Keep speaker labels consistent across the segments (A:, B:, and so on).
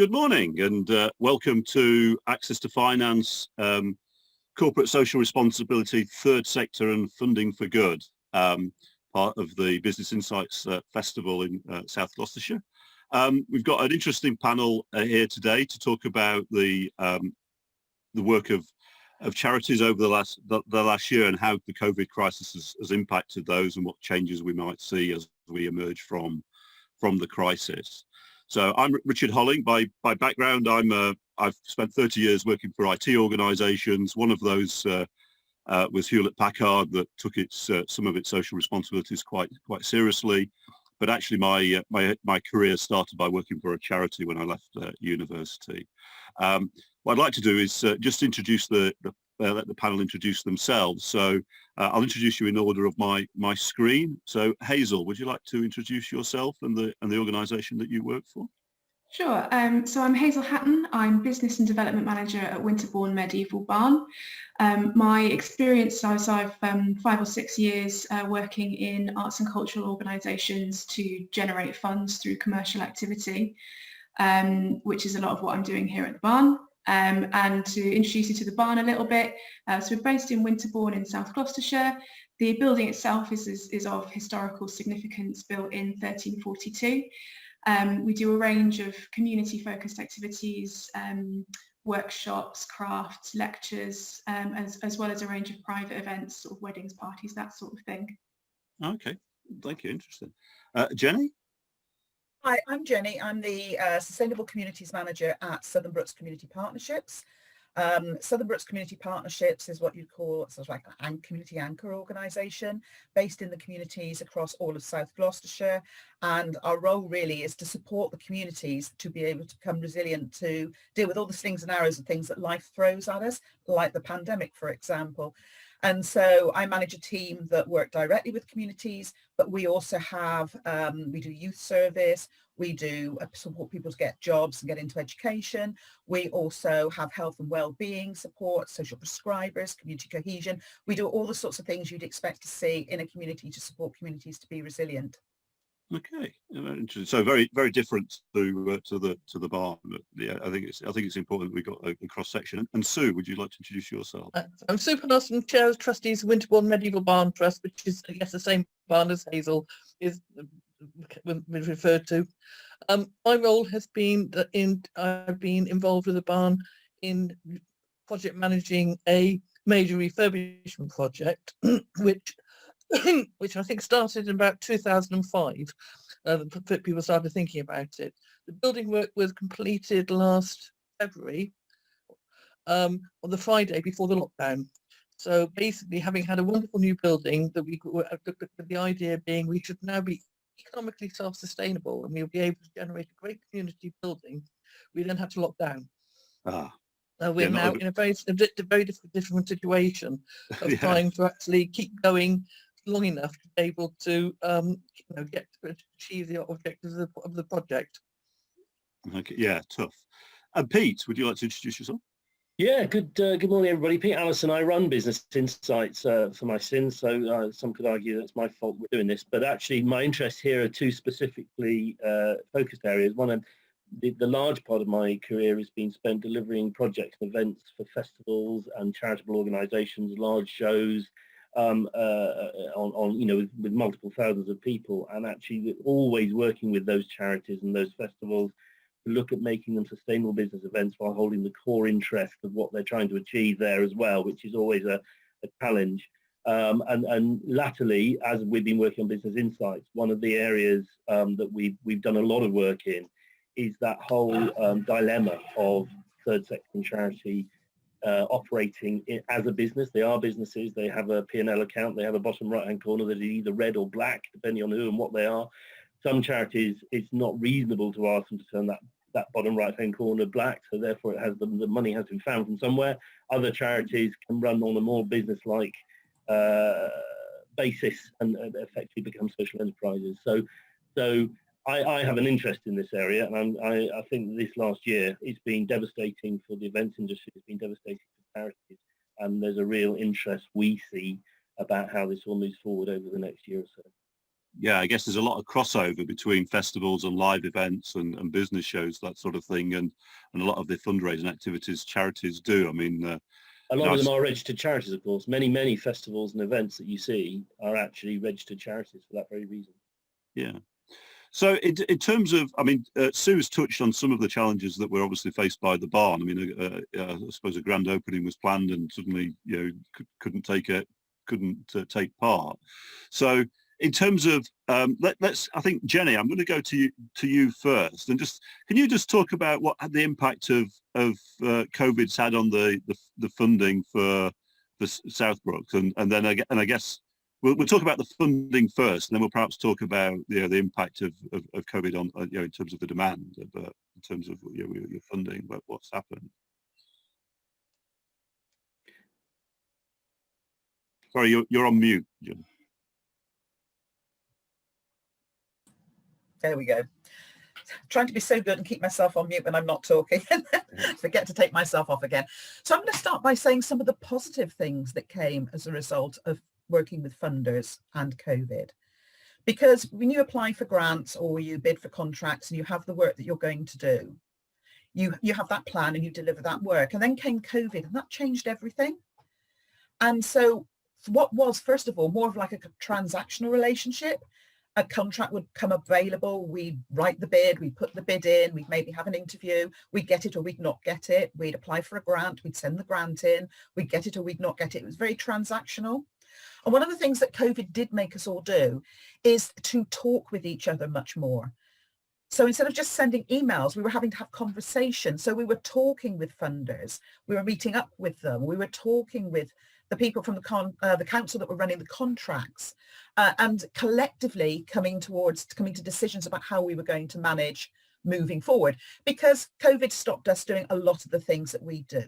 A: good morning and welcome to Access to Finance, Corporate Social Responsibility, Third Sector and Funding for Good, part of the Business Insights Festival in South Gloucestershire. We've got an interesting panel here today to talk about the work of charities over the last year and how the COVID crisis has impacted those and what changes we might see as we emerge from the crisis. So I'm Richard Holling. By background, I've spent 30 years working for IT organisations. One of those was Hewlett Packard, that took some of its social responsibilities quite seriously. But actually, my career started by working for a charity when I left university. What I'd like to do is just introduce let the panel introduce themselves. So I'll introduce you in order of my screen. So Hazel, would you like to introduce yourself and the organisation that you work for?
B: Sure. So I'm Hazel Hatton. I'm Business and Development Manager at Winterbourne Medieval Barn. My experience, I've 5 or 6 years working in arts and cultural organisations to generate funds through commercial activity, which is a lot of what I'm doing here at the barn. And to introduce you to the barn a little bit, so we're based in Winterbourne in South Gloucestershire. The building itself is of historical significance, built in 1342. We do a range of community-focused activities, workshops, crafts, lectures, as well as a range of private events, sort of weddings, parties, that sort of thing. Okay,
A: thank you. Interesting. Jenny?
C: Hi, I'm Jenny. I'm the Sustainable Communities Manager at Southern Brookes Community Partnerships. Southern Brookes Community Partnerships is what you'd call sort of like a community anchor organisation based in the communities across all of South Gloucestershire, and our role really is to support the communities to be able to become resilient to deal with all the slings and arrows and things that life throws at us, like the pandemic, for example. And so I manage a team that work directly with communities, but we also have, we do youth service, we do support people to get jobs and get into education. We also have health and well-being support, social prescribers, community cohesion. We do all the sorts of things you'd expect to see in a community to support communities to be resilient.
A: Okay, so very different to the barn, but yeah, I think it's important we got a cross section. And Sue, would you like to introduce yourself?
D: I'm Sue Parsons, Chair of Trustees of Winterbourne Medieval Barn Trust, which is I guess the same barn as Hazel is referred to. My role has been I've been involved with the barn in project managing a major refurbishment project, which I think started in about 2005. People started thinking about it. The building work was completed last February, on the Friday before the lockdown. So basically, having had a wonderful new building, the idea being we should now be economically self-sustainable and we'll be able to generate a great community building, we then had to lock down. We're now in a very different situation of trying to actually keep going long enough to be able to get to achieve the objectives of the project.
A: Okay, yeah, tough. And Pete, would you like to introduce yourself?
E: Yeah, good morning, everybody. Pete Allison. I run Business Insights for my sins, so some could argue that's my fault we're doing this, but actually my interests here are two specifically focused areas. One, the large part of my career has been spent delivering projects and events for festivals and charitable organisations, large shows, with multiple thousands of people, and actually always working with those charities and those festivals to look at making them sustainable business events while holding the core interest of what they're trying to achieve there as well, which is always a challenge. And latterly, as we've been working on Business Insights, one of the areas that we've done a lot of work in is that whole dilemma of third sector and charity operating as a business. They are businesses, they have a P&L account, they have a bottom right hand corner that is either red or black depending on who and what they are. Some charities, it's not reasonable to ask them to turn that bottom right hand corner black, so therefore the money has been found from somewhere. Other charities can run on a more business-like basis and effectively become social enterprises. So I have an interest in this area, and I think this last year it's been devastating for the events industry, it's been devastating for charities, and there's a real interest we see about how this all moves forward over the next year or so.
A: yeah, I guess there's a lot of crossover between festivals and live events and business shows, that sort of thing, and a lot of the fundraising activities charities do. I mean,
E: A lot of them are registered charities, of course. Many festivals and events that you see are actually registered charities for that very reason.
A: Yeah. So in terms of, I mean, Sue has touched on some of the challenges that were obviously faced by the barn. I mean, I suppose a grand opening was planned and suddenly, you know, couldn't take part. So in terms of, let's, I think, Jenny, I'm going to go to you first, and can you just talk about what the impact of COVID's had on the funding for the Southbrooks, and then I guess we'll talk about the funding first, and then we'll perhaps talk about the impact of COVID on in terms of the demand, but in terms of your funding, what's happened. Sorry, you're on mute, Jen.
C: There we go. Trying to be so good and keep myself on mute when I'm not talking. Forget to take myself off again. So I'm going to start by saying some of the positive things that came as a result of working with funders and COVID. Because when you apply for grants or you bid for contracts and you have the work that you're going to do, you have that plan and you deliver that work. And then came COVID and that changed everything. And so what was, first of all, more of like a transactional relationship. A contract would come available, we'd write the bid, we'd put the bid in, we'd maybe have an interview, we'd get it or we'd not get it, we'd apply for a grant, we'd send the grant in, we'd get it or we'd not get it. It was very transactional. And one of the things that COVID did make us all do is to talk with each other much more. So instead of just sending emails, we were having to have conversations. So we were talking with funders, we were meeting up with them, we were talking with the people from the council that were running the contracts, and collectively coming to decisions about how we were going to manage moving forward, because COVID stopped us doing a lot of the things that we do.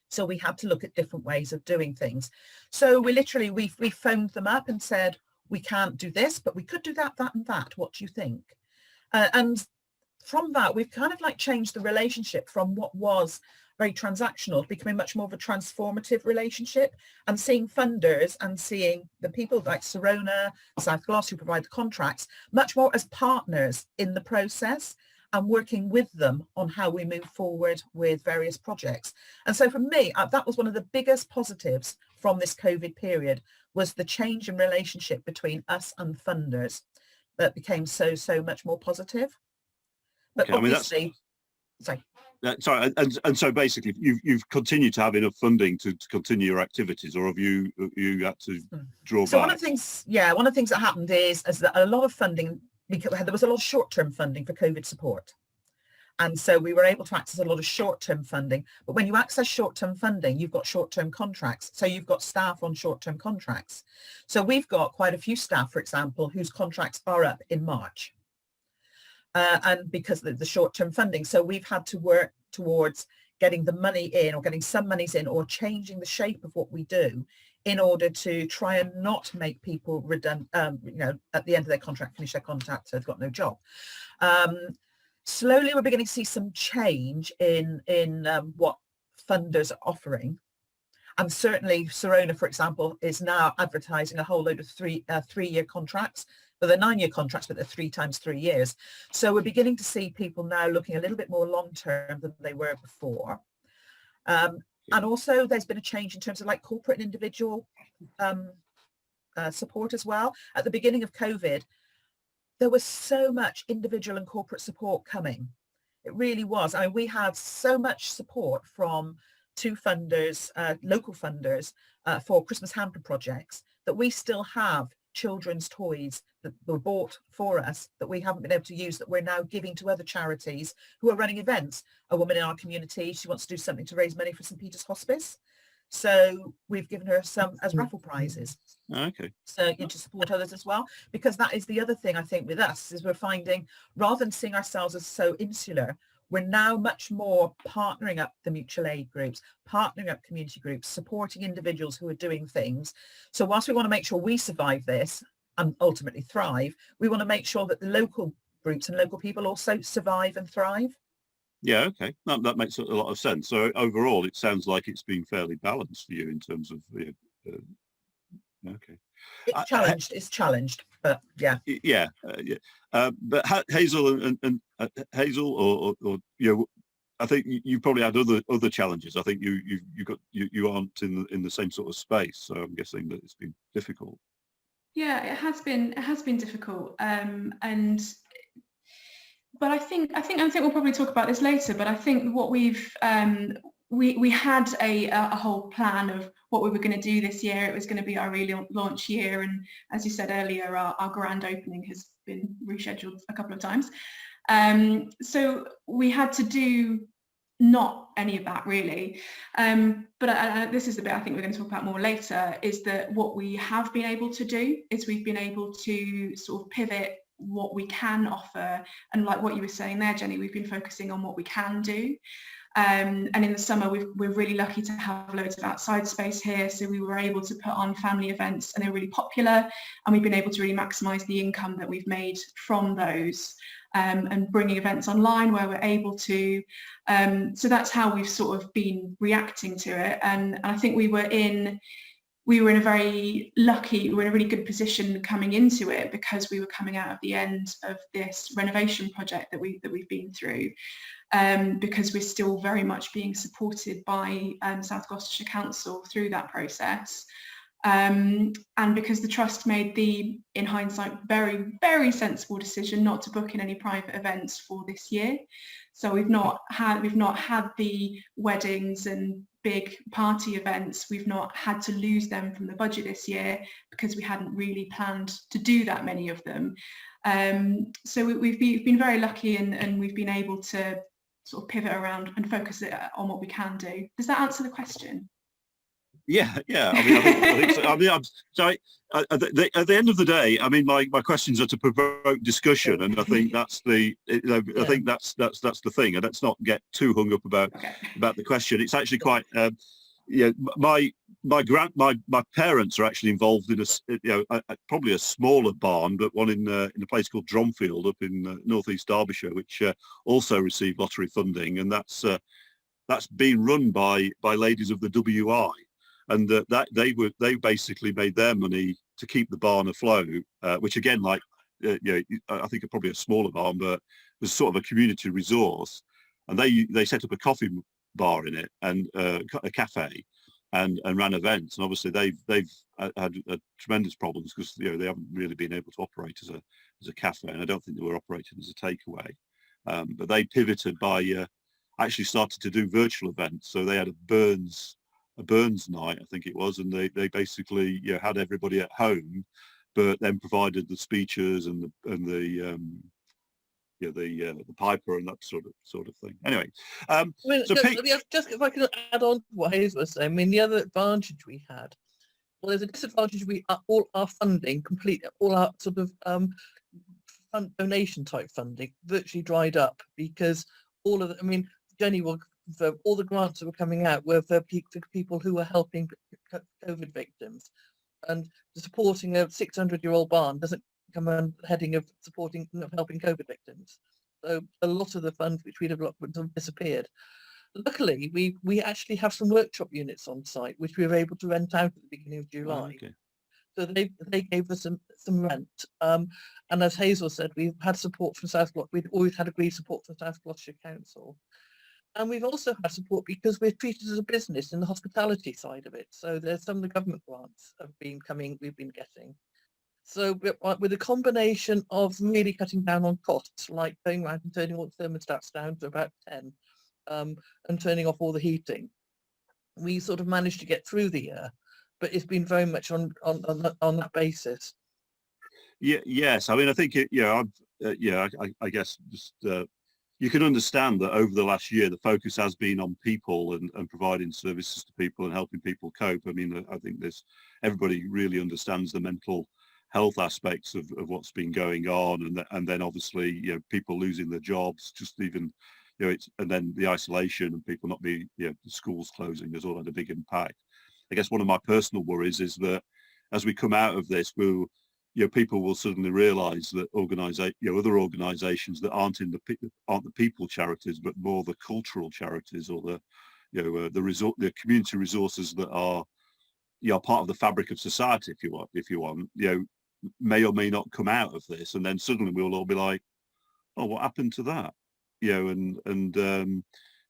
C: So we had to look at different ways of doing things. So we phoned them up and said, we can't do this, but we could do that, that and that. What do you think? And from that, we've kind of like changed the relationship from what was very transactional, becoming much more of a transformative relationship, and seeing funders and seeing the people like Serona, South Gloss, who provide the contracts, much more as partners in the process and working with them on how we move forward with various projects. And so for me, that was one of the biggest positives from this COVID period, was the change in relationship between us and funders that became so much more positive. But okay, obviously, I mean, sorry.
A: And so basically, you've continued to have enough funding to continue your activities, or have you had to draw back?
C: So one of the things that happened is that a lot of funding, because there was a lot of short-term funding for COVID support, and so we were able to access a lot of short-term funding. But when you access short-term funding, you've got short-term contracts, so you've got staff on short-term contracts. So we've got quite a few staff, for example, whose contracts are up in March. And because of the short-term funding, so we've had to work towards getting the money in, or getting some monies in, or changing the shape of what we do in order to try and not make people redundant, at the end of their contract, finish their contract, so they've got no job. Slowly, we're beginning to see some change in what funders are offering. And certainly Serona, for example, is now advertising a whole load of three-year contracts. But they're 9-year contracts, but they're 3 times 3 years. So we're beginning to see people now looking a little bit more long-term than they were before. And also there's been a change in terms of like corporate and individual support as well. At the beginning of COVID, there was so much individual and corporate support coming. It really was. I mean, we had so much support from 2 funders, local funders, for Christmas hamper projects, that we still have children's toys that were bought for us that we haven't been able to use, that we're now giving to other charities who are running events. A woman in our community, she wants to do something to raise money for St. Peter's Hospice. So we've given her some as raffle prizes.
A: Okay.
C: So to support others as well, because that is the other thing I think with us, is we're finding, rather than seeing ourselves as so insular, we're now much more partnering up the mutual aid groups, partnering up community groups, supporting individuals who are doing things. So whilst we want to make sure we survive this and ultimately thrive, we want to make sure that the local groups and local people also survive and thrive.
A: Yeah, okay. That makes a lot of sense. So overall, it sounds like it's been fairly balanced for you in terms of Okay.
C: It's challenged, but yeah.
A: Yeah, but Hazel and Hazel, or I think you probably had other challenges. I think you aren't in the same sort of space, so I'm guessing that it's been difficult.
B: Yeah, it has been difficult, but I think we'll probably talk about this later. But I think what we had a whole plan of what we were going to do this year. It was going to be our relaunch year, and as you said earlier, our grand opening has been rescheduled a couple of times. So we had to do not any of that really. But this is the bit I think we're going to talk about more later, is that what we have been able to do is we've been able to sort of pivot what we can offer, and like what you were saying there, Jenny, we've been focusing on what we can do. And in the summer, we're really lucky to have loads of outside space here, so we were able to put on family events, and they're really popular, and we've been able to really maximise the income that we've made from those, and bringing events online where we're able to. So that's how we've sort of been reacting to it, and I think we were in a very lucky, we were in a really good position coming into it, because we were coming out of the end of this renovation project that we've been through. Because we're still very much being supported by South Gloucestershire Council through that process. And because the Trust made the, in hindsight, very, very sensible decision not to book in any private events for this year. So we've not had the weddings and big party events. We've not had to lose them from the budget this year, because we hadn't really planned to do that many of them. So we've been very lucky, and we've been able to sort of pivot around and focus it on what we can do. Does that answer the question?
A: Yeah. I mean, I think so. I mean, I'm sorry. At the end of the day, I mean, my questions are to provoke discussion, and I think that's the. I think that's the thing, and let's not get too hung up about the question. It's actually quite. My parents are actually involved in probably a smaller barn, but one in a place called Dromfield up in northeast Derbyshire, which also received lottery funding, and that's been run by ladies of the WI, and that they basically made their money to keep the barn afloat, which again, I think probably a smaller barn, but was sort of a community resource, and they set up a coffee bar in it and a cafe. And ran events, and obviously they've had tremendous problems, because they haven't really been able to operate as a cafe, and I don't think they were operating as a takeaway. But they pivoted by actually started to do virtual events. So they had a Burns night, I think it was, and they basically had everybody at home, but then provided the speeches and the piper and that sort of thing. Anyway,
D: just if I can add on to what Hayes was saying, I mean, the other advantage we had, well, there's a disadvantage. All our funding, all our sort of donation type funding virtually dried up, because Jenny, all the grants that were coming out were for people who were helping COVID victims, and supporting a 600-year-old barn doesn't come under the heading of helping COVID victims. So a lot of the funds which we'd have looked would have disappeared. Luckily, we actually have some workshop units on site which we were able to rent out at the beginning of July.
A: Oh, okay.
D: So they gave us some rent. And as Hazel said, we've had support from we'd always had agreed support from South Gloucestershire Council. And we've also had support because we're treated as a business in the hospitality side of it. So there's some of the government grants we've been getting. So with a combination of really cutting down on costs, like going around and turning all the thermostats down to about 10, and turning off all the heating, we sort of managed to get through the year. But it's been very much on that basis.
A: Yeah. Yes. I mean, I think I guess just you can understand that over the last year, the focus has been on people and providing services to people and helping people cope. I mean, I think everybody really understands the mental health aspects of what's been going on, and then obviously people losing their jobs, just even and then the isolation and people not being the schools closing has all had a big impact. I guess one of my personal worries is that as we come out of this, people will suddenly realise that other organisations that aren't the people charities, but more the cultural charities or the community resources that are you're part of the fabric of society, if you want, you know, may or may not come out of this, and then suddenly we'll all be like, oh, what happened to that? You know, and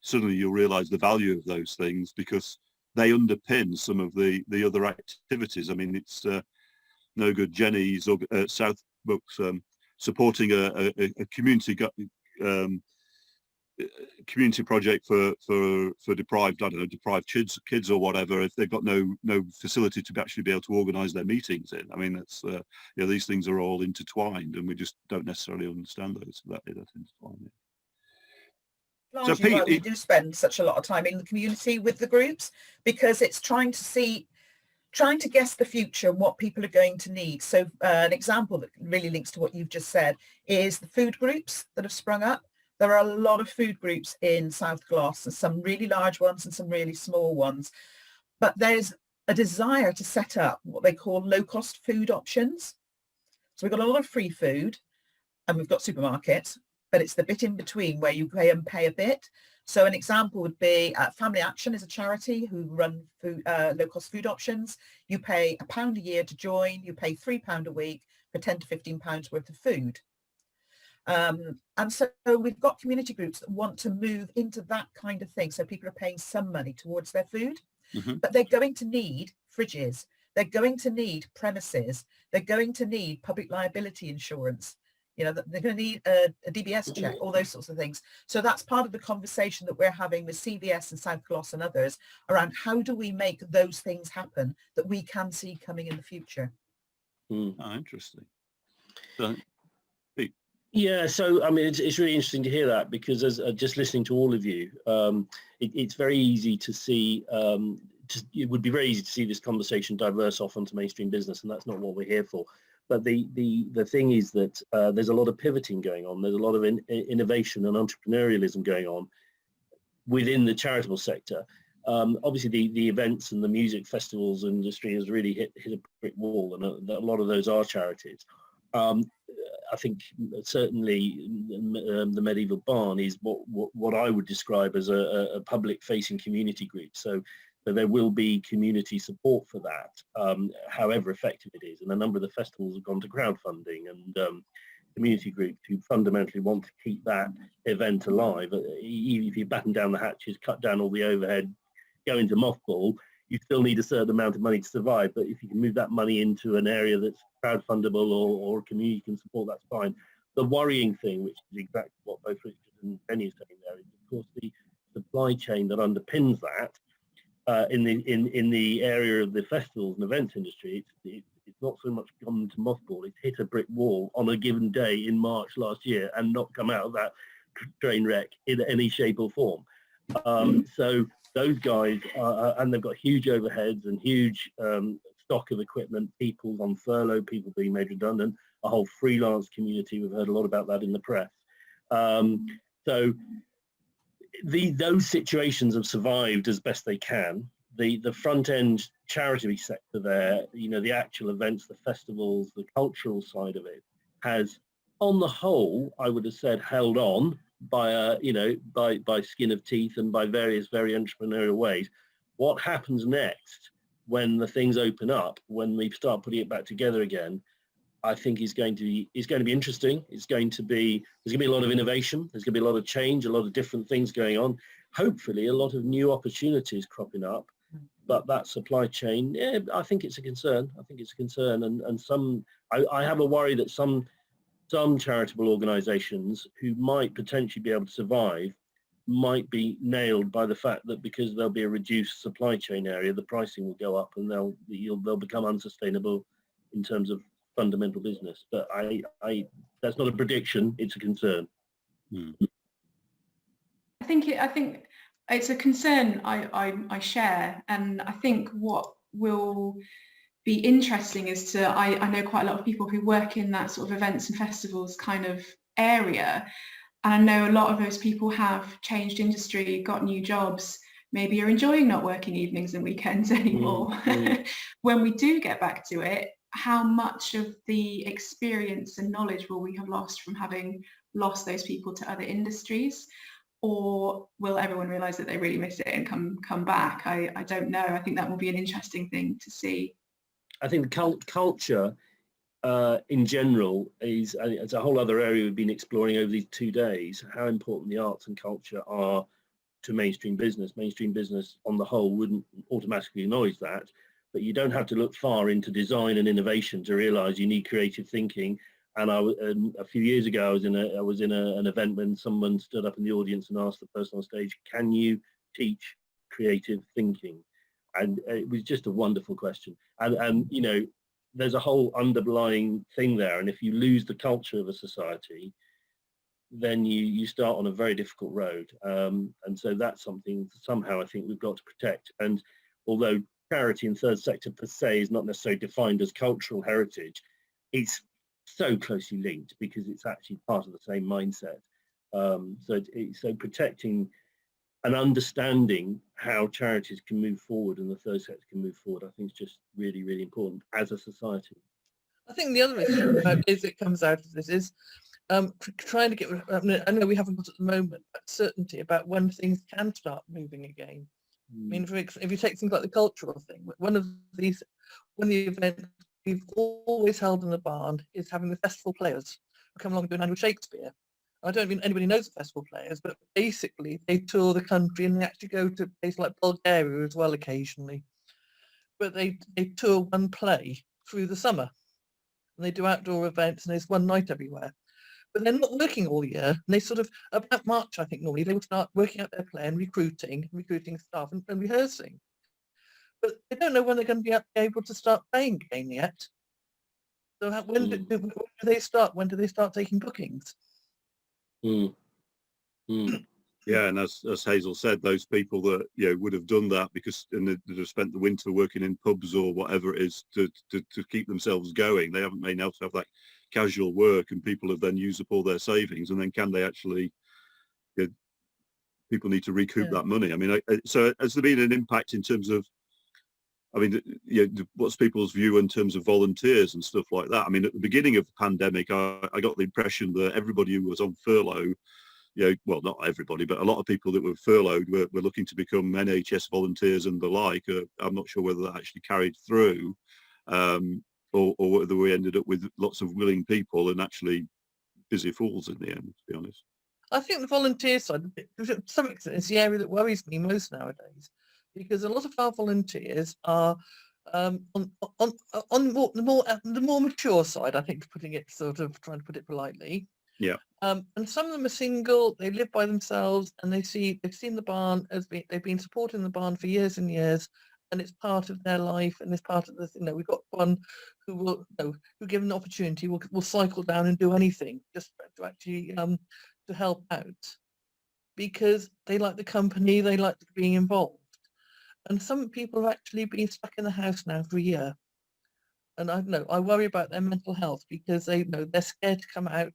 A: suddenly you'll realise the value of those things because they underpin some of the other activities. I mean, it's no good Jenny's South Books supporting a community community project for deprived, I don't know, deprived kids or whatever, if they've got no facility to actually be able to organise their meetings in. I mean, that's you know, these things are all intertwined, and we just don't necessarily understand those. That's intertwined.
C: So Pete, why we do spend such a lot of time in the community with the groups, because it's trying to guess the future and what people are going to need. So an example that really links to what you've just said is the food groups that have sprung up. There are a lot of food groups in South Gloss, and some really large ones and some really small ones. But there's a desire to set up what they call low-cost food options. So we've got a lot of free food and we've got supermarkets, but it's the bit in between where you pay a bit. So an example would be Family Action is a charity who run food, low-cost food options. You pay £1 a year to join. You pay £3 a week for £10 to £15 worth of food. And so we've got community groups that want to move into that kind of thing. So people are paying some money towards their food, but they're going to need fridges. They're going to need premises. They're going to need public liability insurance. You know, they're going to need a DBS check, all those sorts of things. So that's part of the conversation that we're having with CVS and South Gloss and others around how do we make those things happen that we can see coming in the future.
A: Oh, interesting. So,
E: yeah, so I mean, it's really interesting to hear that, because as just listening to all of you, it's very easy to see. It would be very easy to see this conversation diverse off onto mainstream business, and that's not what we're here for. But the thing is that there's a lot of pivoting going on. There's a lot of innovation and entrepreneurialism going on within the charitable sector. Obviously, the events and the music festivals industry has really hit a brick wall, and a lot of those are charities. I think certainly the Medieval Barn is what I would describe as a public-facing community group. So there will be community support for that, however effective it is. And a number of the festivals have gone to crowdfunding, and community groups who fundamentally want to keep that event alive. Even if you batten down the hatches, cut down all the overhead, go into mothball, you still need a certain amount of money to survive. But if you can move that money into an area that's crowdfundable or a community can support, that's fine. The worrying thing, which is exactly what both Richard and Penny are saying there, is of course the supply chain that underpins that. In the area of the festivals and events industry, it's not so much gone to mothball, it's hit a brick wall on a given day in March last year and not come out of that train wreck in any shape or form. So those guys and they've got huge overheads and huge stock of equipment, people on furlough, people being made redundant, a whole freelance community. We've heard a lot about that in the press. So those situations have survived as best they can. The front end charity sector there, you know, the actual events, the festivals, the cultural side of it has, on the whole, I would have said, held on by by skin of teeth and by various very entrepreneurial ways. What happens next when the things open up, when we start putting it back together again, I think is going to be interesting. There's going to be a lot of innovation. There's going to be a lot of change, a lot of different things going on. Hopefully, a lot of new opportunities cropping up. But that supply chain, yeah, I think it's a concern. And some, I have a worry that some charitable organisations who might potentially be able to survive might be nailed by the fact that because there'll be a reduced supply chain area, the pricing will go up and they'll become unsustainable in terms of fundamental business. But I that's not a prediction, it's a concern.
B: I think it's a concern I share, and I think what will be interesting is I know quite a lot of people who work in that sort of events and festivals kind of area, and I know a lot of those people have changed industry, got new jobs, maybe are enjoying not working evenings and weekends anymore. When we do get back to it, how much of the experience and knowledge will we have lost from having lost those people to other industries? or will everyone realise that they really miss it and come back? I don't know. I think that will be an interesting thing to see.
E: I think culture in general is it's a whole other area we've been exploring over these 2 days, how important the arts and culture are to mainstream business. Mainstream business on the whole wouldn't automatically acknowledge that, but you don't have to look far into design and innovation to realize you need creative thinking. And a few years ago, I was in an event when someone stood up in the audience and asked the person on stage, "Can you teach creative thinking?" And it was just a wonderful question. And you know, there's a whole underlying thing there. And if you lose the culture of a society, then you start on a very difficult road. And so that's something somehow I think we've got to protect. And although charity and third sector per se is not necessarily defined as cultural heritage, it's so closely linked because it's actually part of the same mindset. So protecting and understanding how charities can move forward and the third sector can move forward, I think is just really, really important as a society.
D: I think the other issue is it comes out of this is trying to get, I know we haven't got at the moment, but certainty about when things can start moving again. I mean, if you take things like the cultural thing, one of the events we've always held in the barn is having the festival players come along and do an annual Shakespeare. I don't mean anybody knows the festival players, but basically they tour the country and they actually go to places like Bulgaria as well occasionally. But they tour one play through the summer and they do outdoor events and there's one night everywhere. But they're not working all year. And they sort of, about March, I think normally, they will start working out their play and recruiting staff and rehearsing. But they don't know when they're going to be able to start playing again yet. So when do they start? When do they start taking bookings?
A: Yeah, and as Hazel said, those people that would have done that because they'd have spent the winter working in pubs or whatever it is to keep themselves going. They haven't been able to have that casual work, and people have then used up all their savings. And then can they actually? People need to recoup that money. I mean, so has there been an impact in terms of? I mean, what's people's view in terms of volunteers and stuff like that? I mean, at the beginning of the pandemic, I got the impression that everybody who was on furlough, well, not everybody, but a lot of people that were furloughed were looking to become NHS volunteers and the like. I'm not sure whether that actually carried through, or whether we ended up with lots of willing people and actually busy fools in the end, to be honest. I
D: think the volunteer side, to some extent, is the area that worries me most nowadays, because a lot of our volunteers are on the more mature side, I think, trying to put it politely.
A: Yeah.
D: And some of them are single, they live by themselves, and they've seen the barn they've been supporting the barn for years and years, and it's part of their life, and it's part of the we've got one who will who given an opportunity will cycle down and do anything just to actually to help out, because they like the company, they like being involved. And some people have actually been stuck in the house now for a year. And I worry about their mental health because they're scared to come out.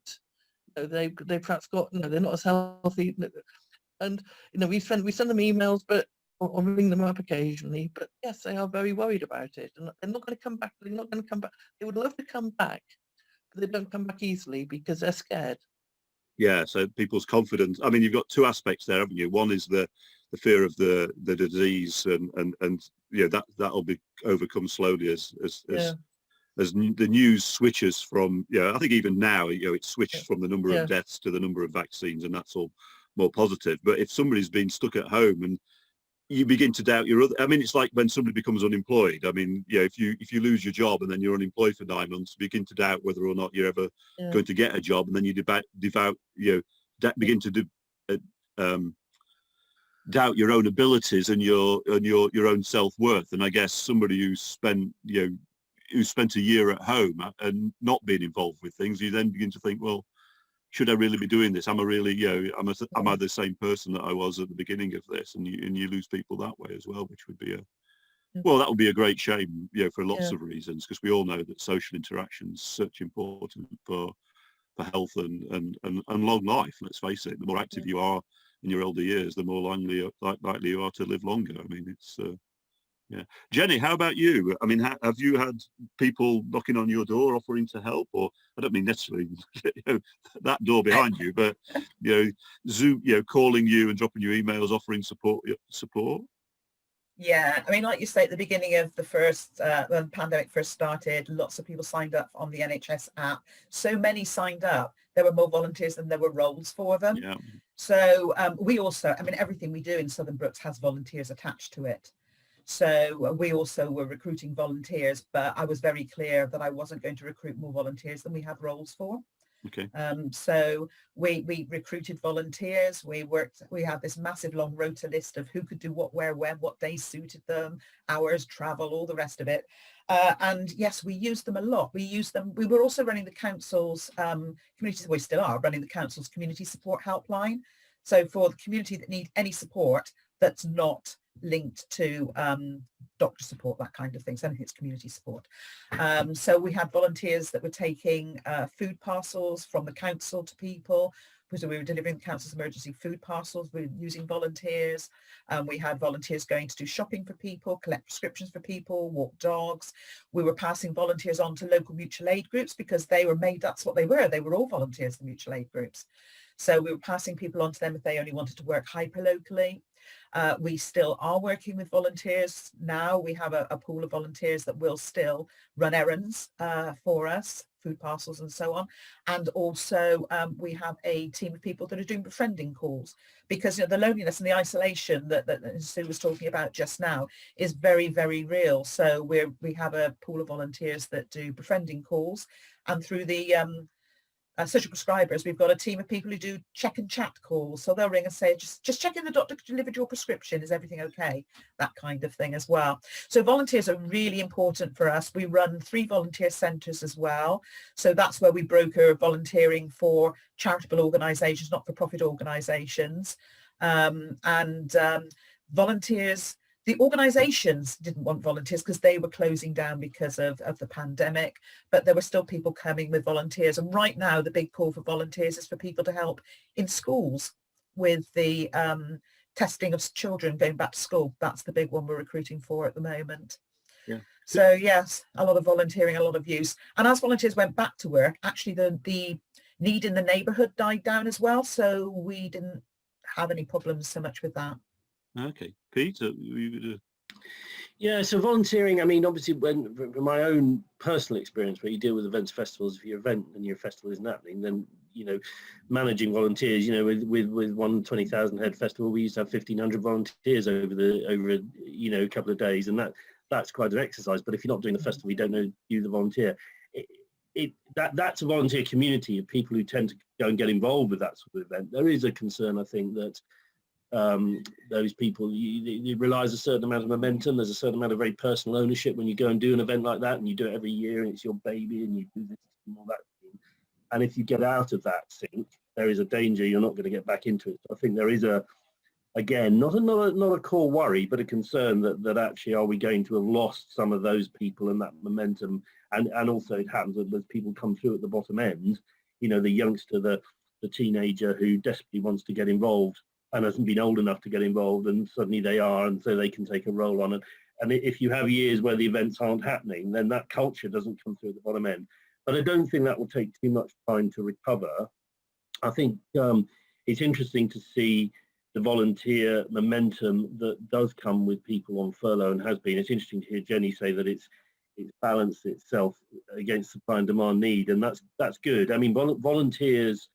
D: They perhaps got, they're not as healthy. And, we send them emails, or ring them up occasionally. But yes, they are very worried about it. And they're not going to come back. They're not going to come back. They would love to come back, but they don't come back easily because they're scared.
A: Yeah, so people's confidence. I mean, you've got two aspects there, haven't you? One is the fear of the disease, and that'll be overcome slowly as the news switches from. I think even now, it's switched from the number of deaths to the number of vaccines, and that's all more positive. But if somebody's been stuck at home and you begin to doubt your other, I mean, it's like when somebody becomes unemployed. I mean, if you lose your job and then you're unemployed for 9 months, you begin to doubt whether or not you're ever going to get a job, and then you begin to doubt your own abilities and your own self-worth. And I guess somebody who spent a year at home and not being involved with things, you then begin to think, well, should I really be doing this? Am I really, am I the same person that I was at the beginning of this? And you lose people that way as well, which would be that would be a great shame, for lots of reasons, because we all know that social interaction is such important for health and long life. Let's face it, the more active you are in your older years, the more likely you are to live longer. I mean, it's Yeah. Jenny, how about you? I mean, have you had people knocking on your door offering to help? Or I don't mean necessarily that door behind you, but Zoom, calling you and dropping you emails offering support.
C: Yeah, I mean, like you say, at the beginning of the first, when the pandemic first started, lots of people signed up on the NHS app. So many signed up. There were more volunteers than there were roles for them.
A: Yeah.
C: So we also, I mean, everything we do in Southern Brooks has volunteers attached to it. So we also were recruiting volunteers, but I was very clear that I wasn't going to recruit more volunteers than we had roles for.
A: Okay.
C: So we recruited volunteers. We had this massive long rota list of who could do what, where, when, what days suited them, hours, travel, all the rest of it. And yes, we used them a lot. We were also running the council's communities. We still are running the council's community support helpline. So for the community that need any support that's not linked to doctor support, that kind of thing, so anything it's community support. So we had volunteers that were taking food parcels from the council to people. So we were delivering the council's emergency food parcels. We were using volunteers. We had volunteers going to do shopping for people, collect prescriptions for people, walk dogs. We were passing volunteers on to local mutual aid groups because they were made, that's what they were. They were all volunteers, the mutual aid groups. So we were passing people on to them if they only wanted to work hyper-locally. We still are working with volunteers now. We have a pool of volunteers that will still run errands for us, food parcels and so on. And also we have a team of people that are doing befriending calls, because the loneliness and the isolation that Sue was talking about just now is very, very real. So we have a pool of volunteers that do befriending calls, and through the social prescribers, we've got a team of people who do check and chat calls. So they'll ring and say, just checking the doctor delivered your prescription. Is everything okay? That kind of thing as well. So volunteers are really important for us. We run 3 volunteer centres as well. So that's where we broker volunteering for charitable organisations, not-for-profit organisations. Volunteers, the organisations didn't want volunteers because they were closing down because of the pandemic, but there were still people coming with volunteers. And right now, the big call for volunteers is for people to help in schools with the testing of children going back to school. That's the big one we're recruiting for at the moment.
A: Yeah.
C: So yes, a lot of volunteering, a lot of use. And as volunteers went back to work, actually the need in the neighbourhood died down as well. So we didn't have any problems so much with that.
A: Okay, Peter,
E: Yeah, so volunteering, I mean, obviously, from my own personal experience, where you deal with events, festivals, if your event and your festival isn't happening, then, managing volunteers, with one 20,000 head festival, we used to have 1,500 volunteers over a couple of days, and that's quite an exercise. But if you're not doing the festival, you don't know you the volunteer. That's a volunteer community of people who tend to go and get involved with that sort of event. There is a concern, I think, that those people, you realize a certain amount of momentum. There's a certain amount of very personal ownership when you go and do an event like that, and you do it every year, and it's your baby, and you do this and all that thing. And if you get out of that sync, there is a danger you're not going to get back into it. So I think there is again, not a core worry, but a concern that actually, are we going to have lost some of those people and that momentum? And also it happens that as people come through at the bottom end, the youngster, the teenager who desperately wants to get involved and hasn't been old enough to get involved, and suddenly they are, and so they can take a role on it. And if you have years where the events aren't happening, then that culture doesn't come through at the bottom end. But I don't think that will take too much time to recover. I think it's interesting to see the volunteer momentum that does come with people on furlough, and has been. It's interesting to hear Jenny say that it's balanced itself against supply and demand need, and that's good. I mean, volunteers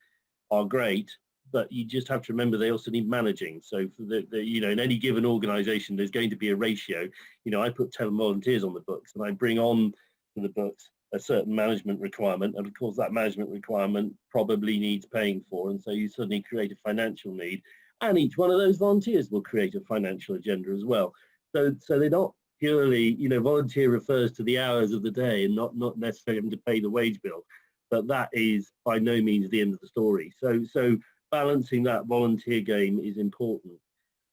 E: are great, but you just have to remember they also need managing. So for in any given organization, there's going to be a ratio. I put 10 volunteers on the books, and I bring on to the books a certain management requirement, and of course that management requirement probably needs paying for, and so you suddenly create a financial need, and each one of those volunteers will create a financial agenda as well. So they're not purely, volunteer refers to the hours of the day and not necessarily having to pay the wage bill, but that is by no means the end of the story. So balancing that volunteer game is important.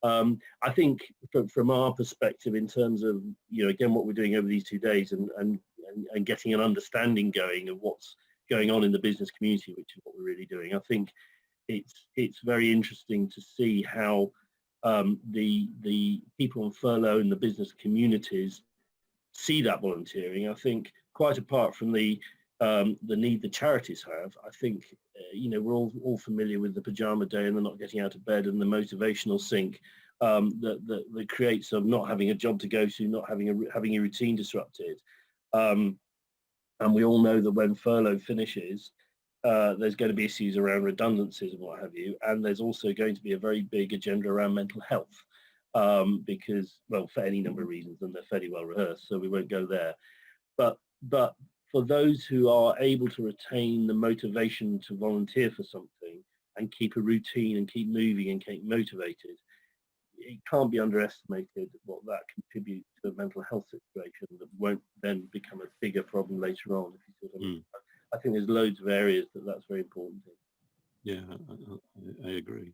E: I think from our perspective, in terms of, again, what we're doing over these 2 days and getting an understanding going of what's going on in the business community, which is what we're really doing, I think it's very interesting to see how the people on furlough in the business communities see that volunteering. I think quite apart from the need the charities have, I think we're all familiar with the pajama day and the not getting out of bed and the motivational sink that creates of not having a job to go to, not having your routine disrupted. And we all know that when furlough finishes, there's going to be issues around redundancies and what have you, and there's also going to be a very big agenda around mental health, because, well, for any number of reasons, and they're fairly well rehearsed, so we won't go there. But for those who are able to retain the motivation to volunteer for something and keep a routine and keep moving and keep motivated, it can't be underestimated what that contributes to a mental health situation that won't then become a bigger problem later on, if you see what I mean. I think there's loads of areas that's very important.
A: Yeah, I agree.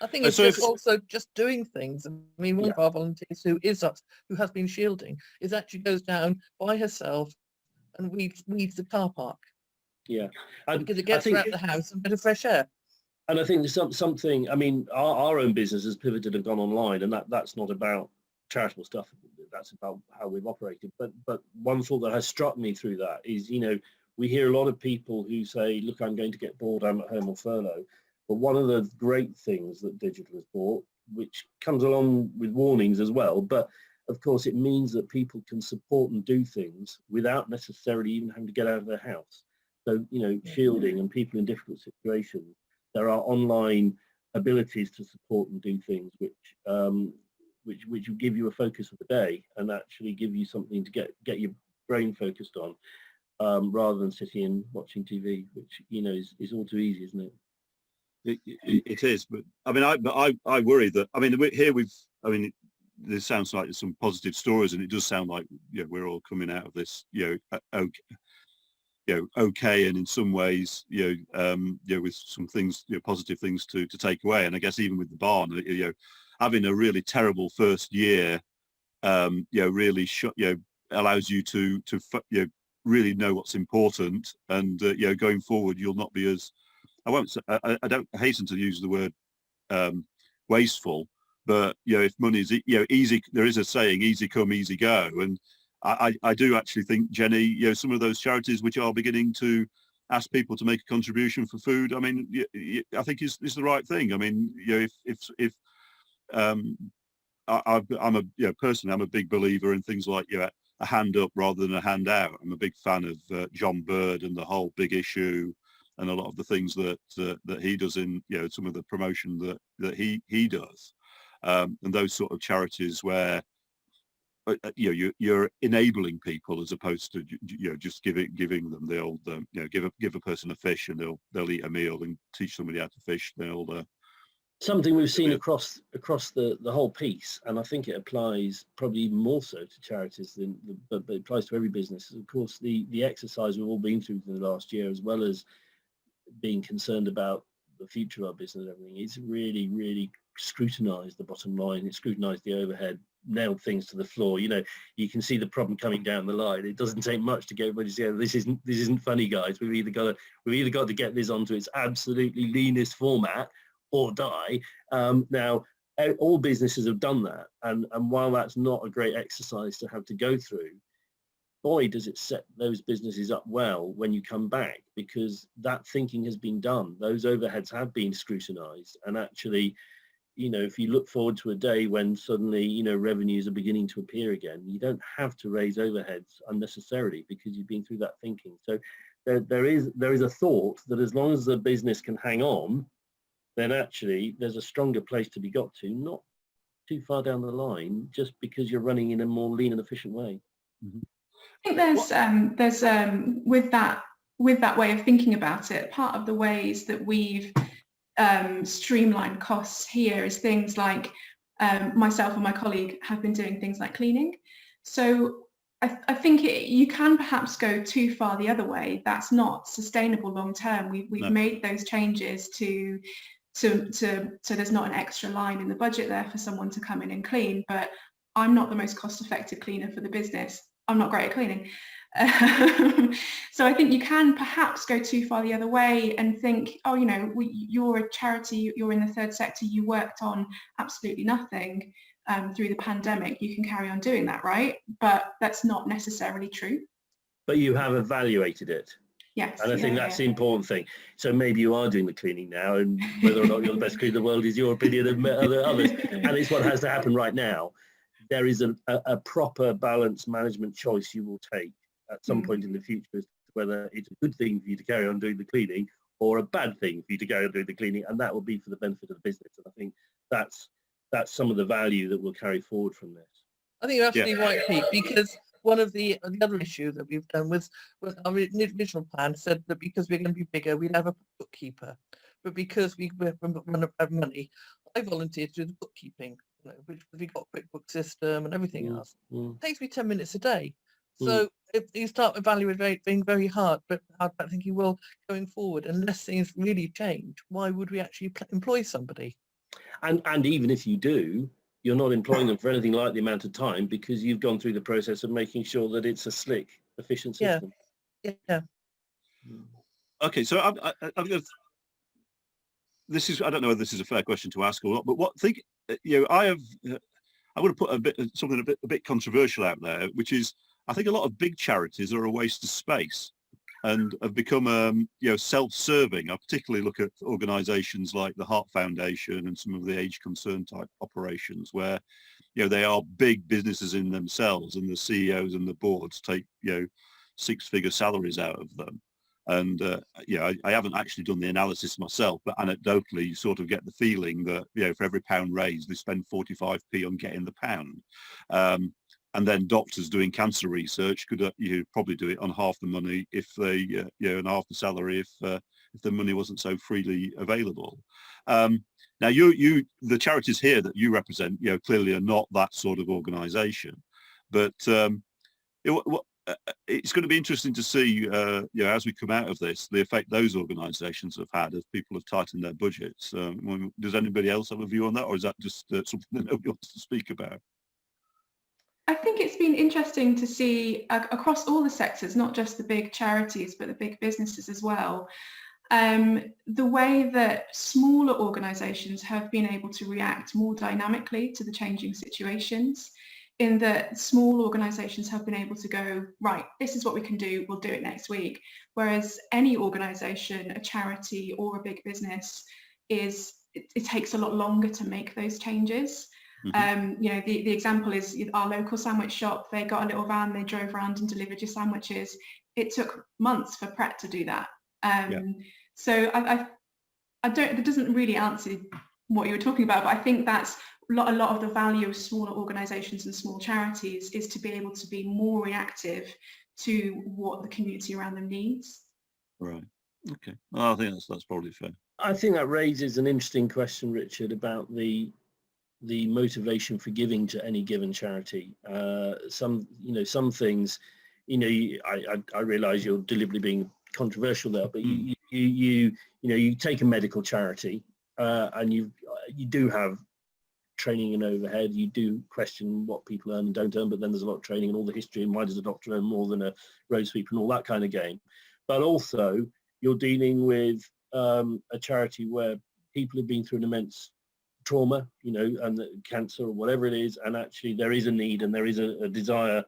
D: I think it's also just doing things. I mean, one of our volunteers who has been shielding actually goes down by herself and weeds the car park.
E: Yeah,
D: because it gets her out the house and a bit of fresh air.
E: And I think there's something. I mean, our own business has pivoted and gone online, and that's not about charitable stuff. That's about how we've operated. But one thought that has struck me through that is, we hear a lot of people who say, look, I'm going to get bored, I'm at home or furlough. But one of the great things that digital has brought, which comes along with warnings as well, but of course it means that people can support and do things without necessarily even having to get out of their house. So, shielding and people in difficult situations, there are online abilities to support and do things which will give you a focus of the day and actually give you something to get your brain focused on, rather than sitting and watching TV, which is all too easy, isn't it?
A: It is, but I mean, I worry that, I mean, this sounds like there's some positive stories, and it does sound like we're all coming out of this okay, and in some ways with some things, positive things to take away. And I guess even with the barn, having a really terrible first year really allows you to really know what's important, and going forward you'll not be as, I don't hasten to use the word wasteful, but if money is easy, there is a saying, easy come, easy go. And I do actually think, Jenny, some of those charities which are beginning to ask people to make a contribution for food, I mean, I think is the right thing. I mean, if personally, I'm a big believer in things like a hand up rather than a hand out. I'm a big fan of John Bird and the whole Big Issue, and a lot of the things that he does in some of the promotion that he does, and those sort of charities where you're enabling people as opposed to just giving them the old give a person a fish and they'll eat a meal, and teach somebody how to fish, they'll
E: something we've seen across the whole piece, and I think it applies probably even more so to charities but it applies to every business. Of course, the exercise we've all been through in the last year, as well as being concerned about the future of our business and everything, it's really scrutinized the bottom line, it's scrutinized the overhead, nailed things to the floor. You can see the problem coming down the line. It doesn't take much to get everybody to say, this isn't funny, guys. We've either got to get this onto its absolutely leanest format or die. Now, all businesses have done that, and while that's not a great exercise to have to go through, boy, does it set those businesses up well when you come back, because that thinking has been done. Those overheads have been scrutinized, and actually, if you look forward to a day when suddenly, revenues are beginning to appear again, you don't have to raise overheads unnecessarily because you've been through that thinking. So there is a thought that as long as the business can hang on, then actually there's a stronger place to be got to, not too far down the line, just because you're running in a more lean and efficient way.
A: Mm-hmm.
B: I think there's with that way of thinking about it, part of the ways that we've streamlined costs here is things like myself and my colleague have been doing things like cleaning. So I think you can perhaps go too far the other way. That's not sustainable long term. We've made those changes to so there's not an extra line in the budget there for someone to come in and clean, but I'm not the most cost effective cleaner for the business. I'm not great at cleaning. So I think you can perhaps go too far the other way and think, oh, you know, you're a charity, you're in the third sector, you worked on absolutely nothing through the pandemic, you can carry on doing that, right? But that's not necessarily true.
E: But you have evaluated it.
B: Yes.
E: And I think that's the important thing. So maybe you are doing the cleaning now, and whether or not you're the best cleaner in the world is your opinion of others. And it's what has to happen right now. There is a proper balanced management choice you will take at some point in the future as to whether it's a good thing for you to carry on doing the cleaning or a bad thing for you to carry on doing the cleaning, and that will be for the benefit of the business. And I think that's some of the value that we'll carry forward from this.
D: I think you're absolutely right, Pete, because one of the other issues that we've done with our original plan said that because we're going to be bigger, we'd have a bookkeeper. But because we run out of money, I volunteered to do the bookkeeping, you know, which we got a QuickBooks system and everything else. It takes me 10 minutes a day. So if you start evaluating very hard, but I think you will going forward, unless things really change, why would we actually employ somebody?
E: And even if you do, you're not employing them for anything like the amount of time, because you've gone through the process of making sure that it's a slick, efficient system.
D: Yeah.
A: Okay, so I'm going to. This is, I don't know whether this is a fair question to ask or not, but I want to put something a bit controversial out there, which is I think a lot of big charities are a waste of space and have become self-serving. I particularly look at organisations like the Heart Foundation and some of the age concern type operations where they are big businesses in themselves, and the CEOs and the boards take six-figure salaries out of them. And I haven't actually done the analysis myself, but anecdotally you sort of get the feeling that for every pound raised they spend 45p on getting the pound. And then doctors doing cancer research could probably do it on half the money if they and half the salary if the money wasn't so freely available. Now the charities here that you represent clearly are not that sort of organisation, but it's going to be interesting to see as we come out of this the effect those organisations have had as people have tightened their budgets. Does anybody else have a view on that, or is that just something that nobody wants to speak about?
B: I think it's been interesting to see across all the sectors, not just the big charities, but the big businesses as well, the way that smaller organisations have been able to react more dynamically to the changing situations, in that small organisations have been able to go, right, this is what we can do, we'll do it next week. Whereas any organisation, a charity or a big business, it takes a lot longer to make those changes. The example is our local sandwich shop. They got a little van, they drove around and delivered your sandwiches. It took months for Pret to do that. So it doesn't really answer what you were talking about, but I think that's a lot of the value of smaller organisations and small charities is to be able to be more reactive to what the community around them needs.
A: Right. Okay. Well, I think that's probably fair.
E: I think that raises an interesting question, Richard, about the motivation for giving to any given charity. Some things, I realise you're deliberately being controversial there, but you take a medical charity and you do have training and overhead. You do question what people earn and don't earn, but then there's a lot of training and all the history and why does a doctor earn more than a road sweeper and all that kind of game. But also you're dealing with a charity where people have been through an immense trauma, and cancer or whatever it is, and actually there is a need and there is a desire,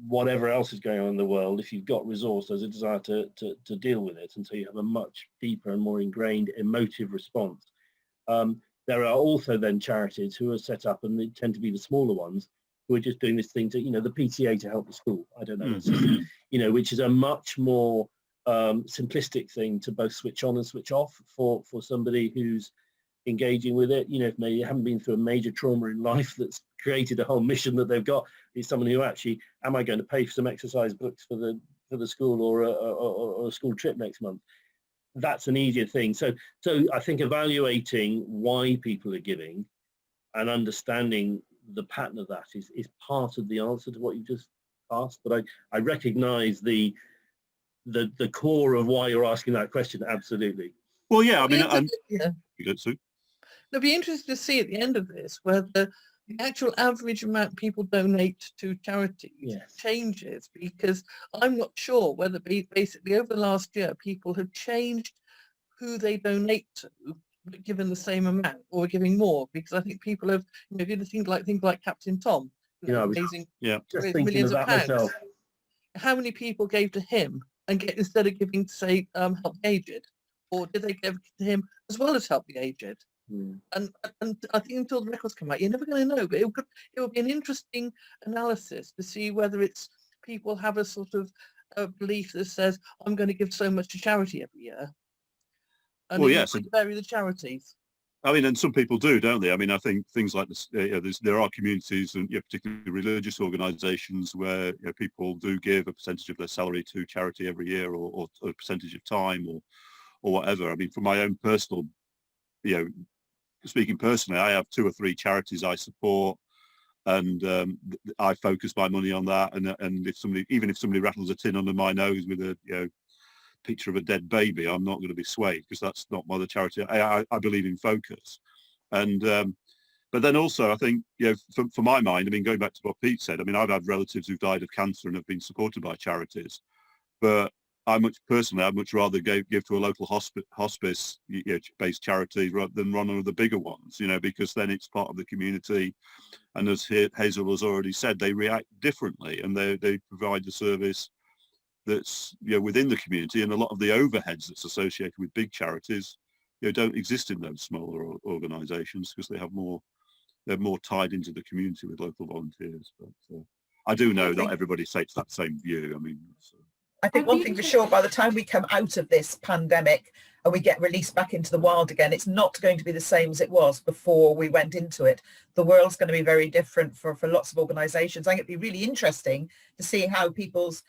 E: whatever else is going on in the world, if you've got resource, there's a desire to deal with it, and so you have a much deeper and more ingrained emotive response. There are also then charities who are set up, and they tend to be the smaller ones, who are just doing this thing to, the PTA to help the school, I don't know, which is a much more simplistic thing to both switch on and switch off for somebody who's engaging with it. If maybe you haven't been through a major trauma in life that's created a whole mission that they've got, is someone who actually, am I going to pay for some exercise books for the school or a school trip next month? That's an easier thing. So I think evaluating why people are giving and understanding the pattern of that is part of the answer to what you just asked. But I recognise the core of why you're asking that question. Absolutely.
A: Well, yeah. I mean, you good, Sue?
D: It'll be interesting to see at the end of this whether the actual average amount people donate to charities
E: Yes.
D: changes, because I'm not sure whether basically over the last year people have changed who they donate to, but given the same amount or giving more, because I think people have, things like Captain Tom,
E: I was
D: raising
E: just
D: raised
E: thinking
D: millions
E: of
D: of
E: that
D: pounds.
E: myself.
D: How many people gave to him and instead of giving to say help the aged, or did they give to him as well as help the aged? And I think until the records come out, you're never going to know. But it would be an interesting analysis to see whether it's people have a sort of a belief that says, I'm going to give so much to charity every year. And
A: Well,
D: it
A: yes,
D: might vary the charities.
A: I mean, and some people do, don't they? I mean, I think things like this, there are communities and particularly religious organisations where people do give a percentage of their salary to charity every year, or a percentage of time, or whatever. I mean, for my own personal, speaking personally, I have 2 or 3 charities I support, and I focus my money on that. And if somebody rattles a tin under my nose with a picture of a dead baby, I'm not going to be swayed, because that's not my charity. I believe in focus. And but then also I think, for my mind, I mean, going back to what Pete said, I mean, I've had relatives who've died of cancer and have been supported by charities, but I'd much rather give to a local hospice based charity rather than one of the bigger ones, because then it's part of the community. And as Hazel has already said, they react differently, and they provide the service that's within the community, and a lot of the overheads that's associated with big charities don't exist in those smaller organizations, because they're more tied into the community with local volunteers. But I do know not everybody takes that same view. I mean,
C: I think one thing for sure, by the time we come out of this pandemic and we get released back into the wild again, it's not going to be the same as it was before we went into it. The world's going to be very different for lots of organizations. I think it'd be really interesting to see how people's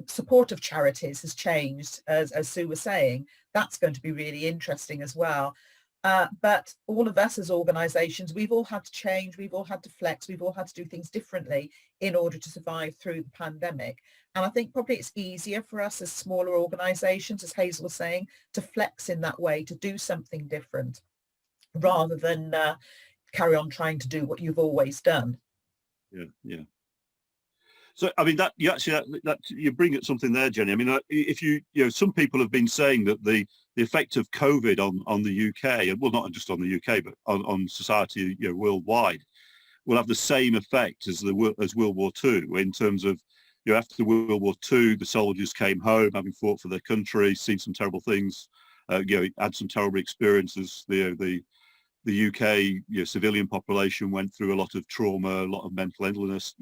C: support of charities has changed, as Sue was saying. That's going to be really interesting as well. But all of us as organisations, we've all had to change, we've all had to flex, we've all had to do things differently in order to survive through the pandemic. And I think probably it's easier for us as smaller organisations, as Hazel was saying, to flex in that way, to do something different, rather than carry on trying to do what you've always done.
A: Yeah. So, I mean, that you bring up something there, Jenny. I mean, if some people have been saying that the effect of COVID on the UK, well, not just on the UK, but on society worldwide, will have the same effect as World War II, in terms of after World War II, the soldiers came home having fought for their country, seen some terrible things, had some terrible experiences. The UK civilian population went through a lot of trauma, a lot of mental illness,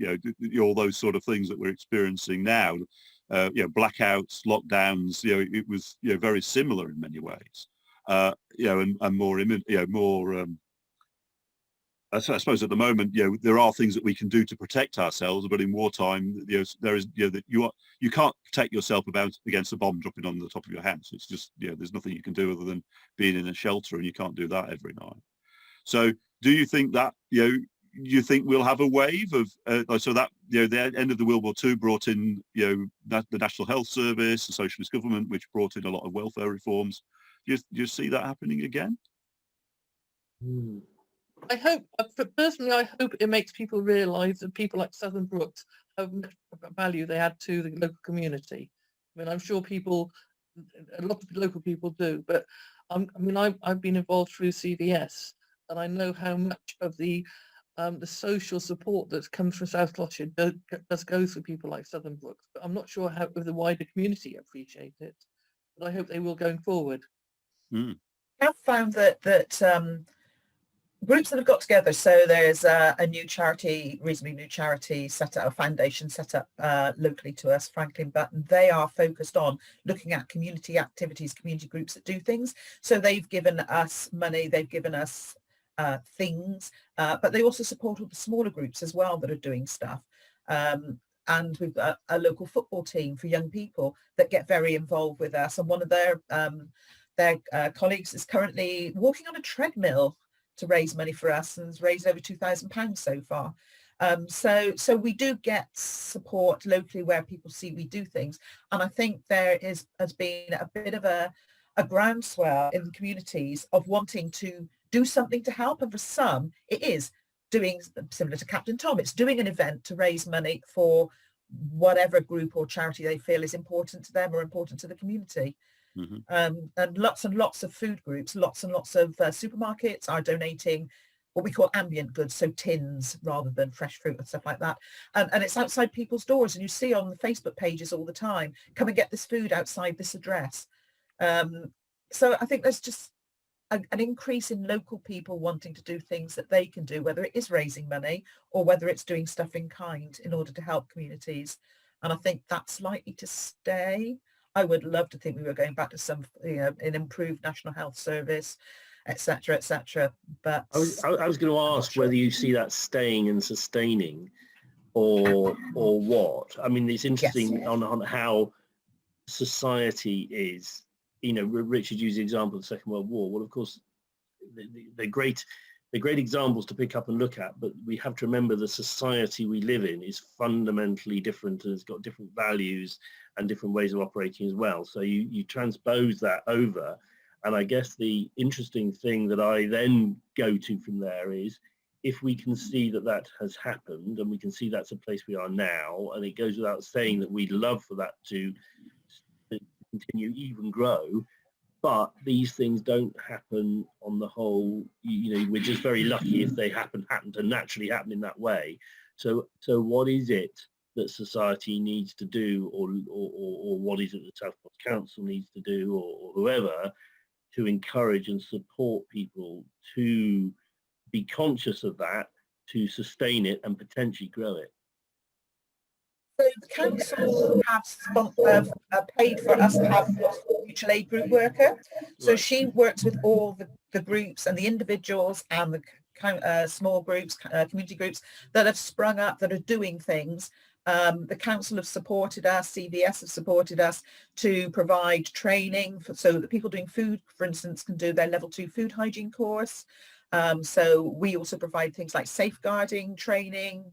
A: all those sort of things that we're experiencing now. Blackouts, lockdowns, it was very similar in many ways. And more I suppose at the moment, there are things that we can do to protect ourselves, but in wartime, there is that you can't protect yourself against a bomb dropping on the top of your house. It's just there's nothing you can do other than being in a shelter, and you can't do that every night. So, do you think that you think we'll have a wave of so that the end of the World War II brought in the National Health Service, the socialist government, which brought in a lot of welfare reforms. Do you see that happening again?
D: I hope, personally, I hope it makes people realise that people like Southern Brooks, how much value they add to the local community. I mean, I'm sure a lot of local people do, but I've been involved through CVS, and I know how much of the social support that comes from South Gloucestershire does go through people like Southern Brooks. But I'm not sure how the wider community appreciate it, but I hope they will going forward.
C: I've found that groups that have got together, so there's a reasonably new charity set up, a foundation set up locally to us, Franklin Button. They are focused on looking at community activities, community groups that do things. So they've given us money, they've given us things, but they also support all the smaller groups as well that are doing stuff. And we've got a local football team for young people that get very involved with us. And one of their colleagues is currently walking on a treadmill to raise money for us, and has raised over £2,000 so far. So we do get support locally where people see we do things. And I think there has been a bit of a groundswell in the communities of wanting to do something to help. And for some, it is doing, similar to Captain Tom, it's doing an event to raise money for whatever group or charity they feel is important to them or important to the community. And lots of food groups, lots and lots of supermarkets are donating what we call ambient goods, so tins rather than fresh fruit and stuff like that. And it's outside people's doors, and you see on the Facebook pages all the time, come and get this food outside this address. So I think there's just an increase in local people wanting to do things that they can do, whether it is raising money or whether it's doing stuff in kind in order to help communities. And I think that's likely to stay. I would love to think we were going back to some, an improved National Health Service, etc., etc. But
E: I was going to ask whether you see that staying and sustaining, or what. I mean, it's interesting on how society is. Richard used the example of the Second World War. Well, of course, they're great examples to pick up and look at, but we have to remember the society we live in is fundamentally different and has got different values and different ways of operating as well. So you transpose that over, and I guess the interesting thing that I then go to from there is, if we can see that has happened, and we can see that's a place we are now, and it goes without saying that we'd love for that to continue, even grow, but these things don't happen on the whole. We're just very lucky if they happen to naturally happen in that way. So what is it that society needs to do, or what is it that South Wales Council needs to do, or whoever, to encourage and support people to be conscious of that, to sustain it and potentially grow it?
C: So the council have paid for us to have a mutual aid group worker. So she works with all the groups and the individuals and the small groups, community groups that have sprung up, that are doing things. The council have supported us, CBS have supported us to provide training so that people doing food, for instance, can do their level 2 food hygiene course. So we also provide things like safeguarding training,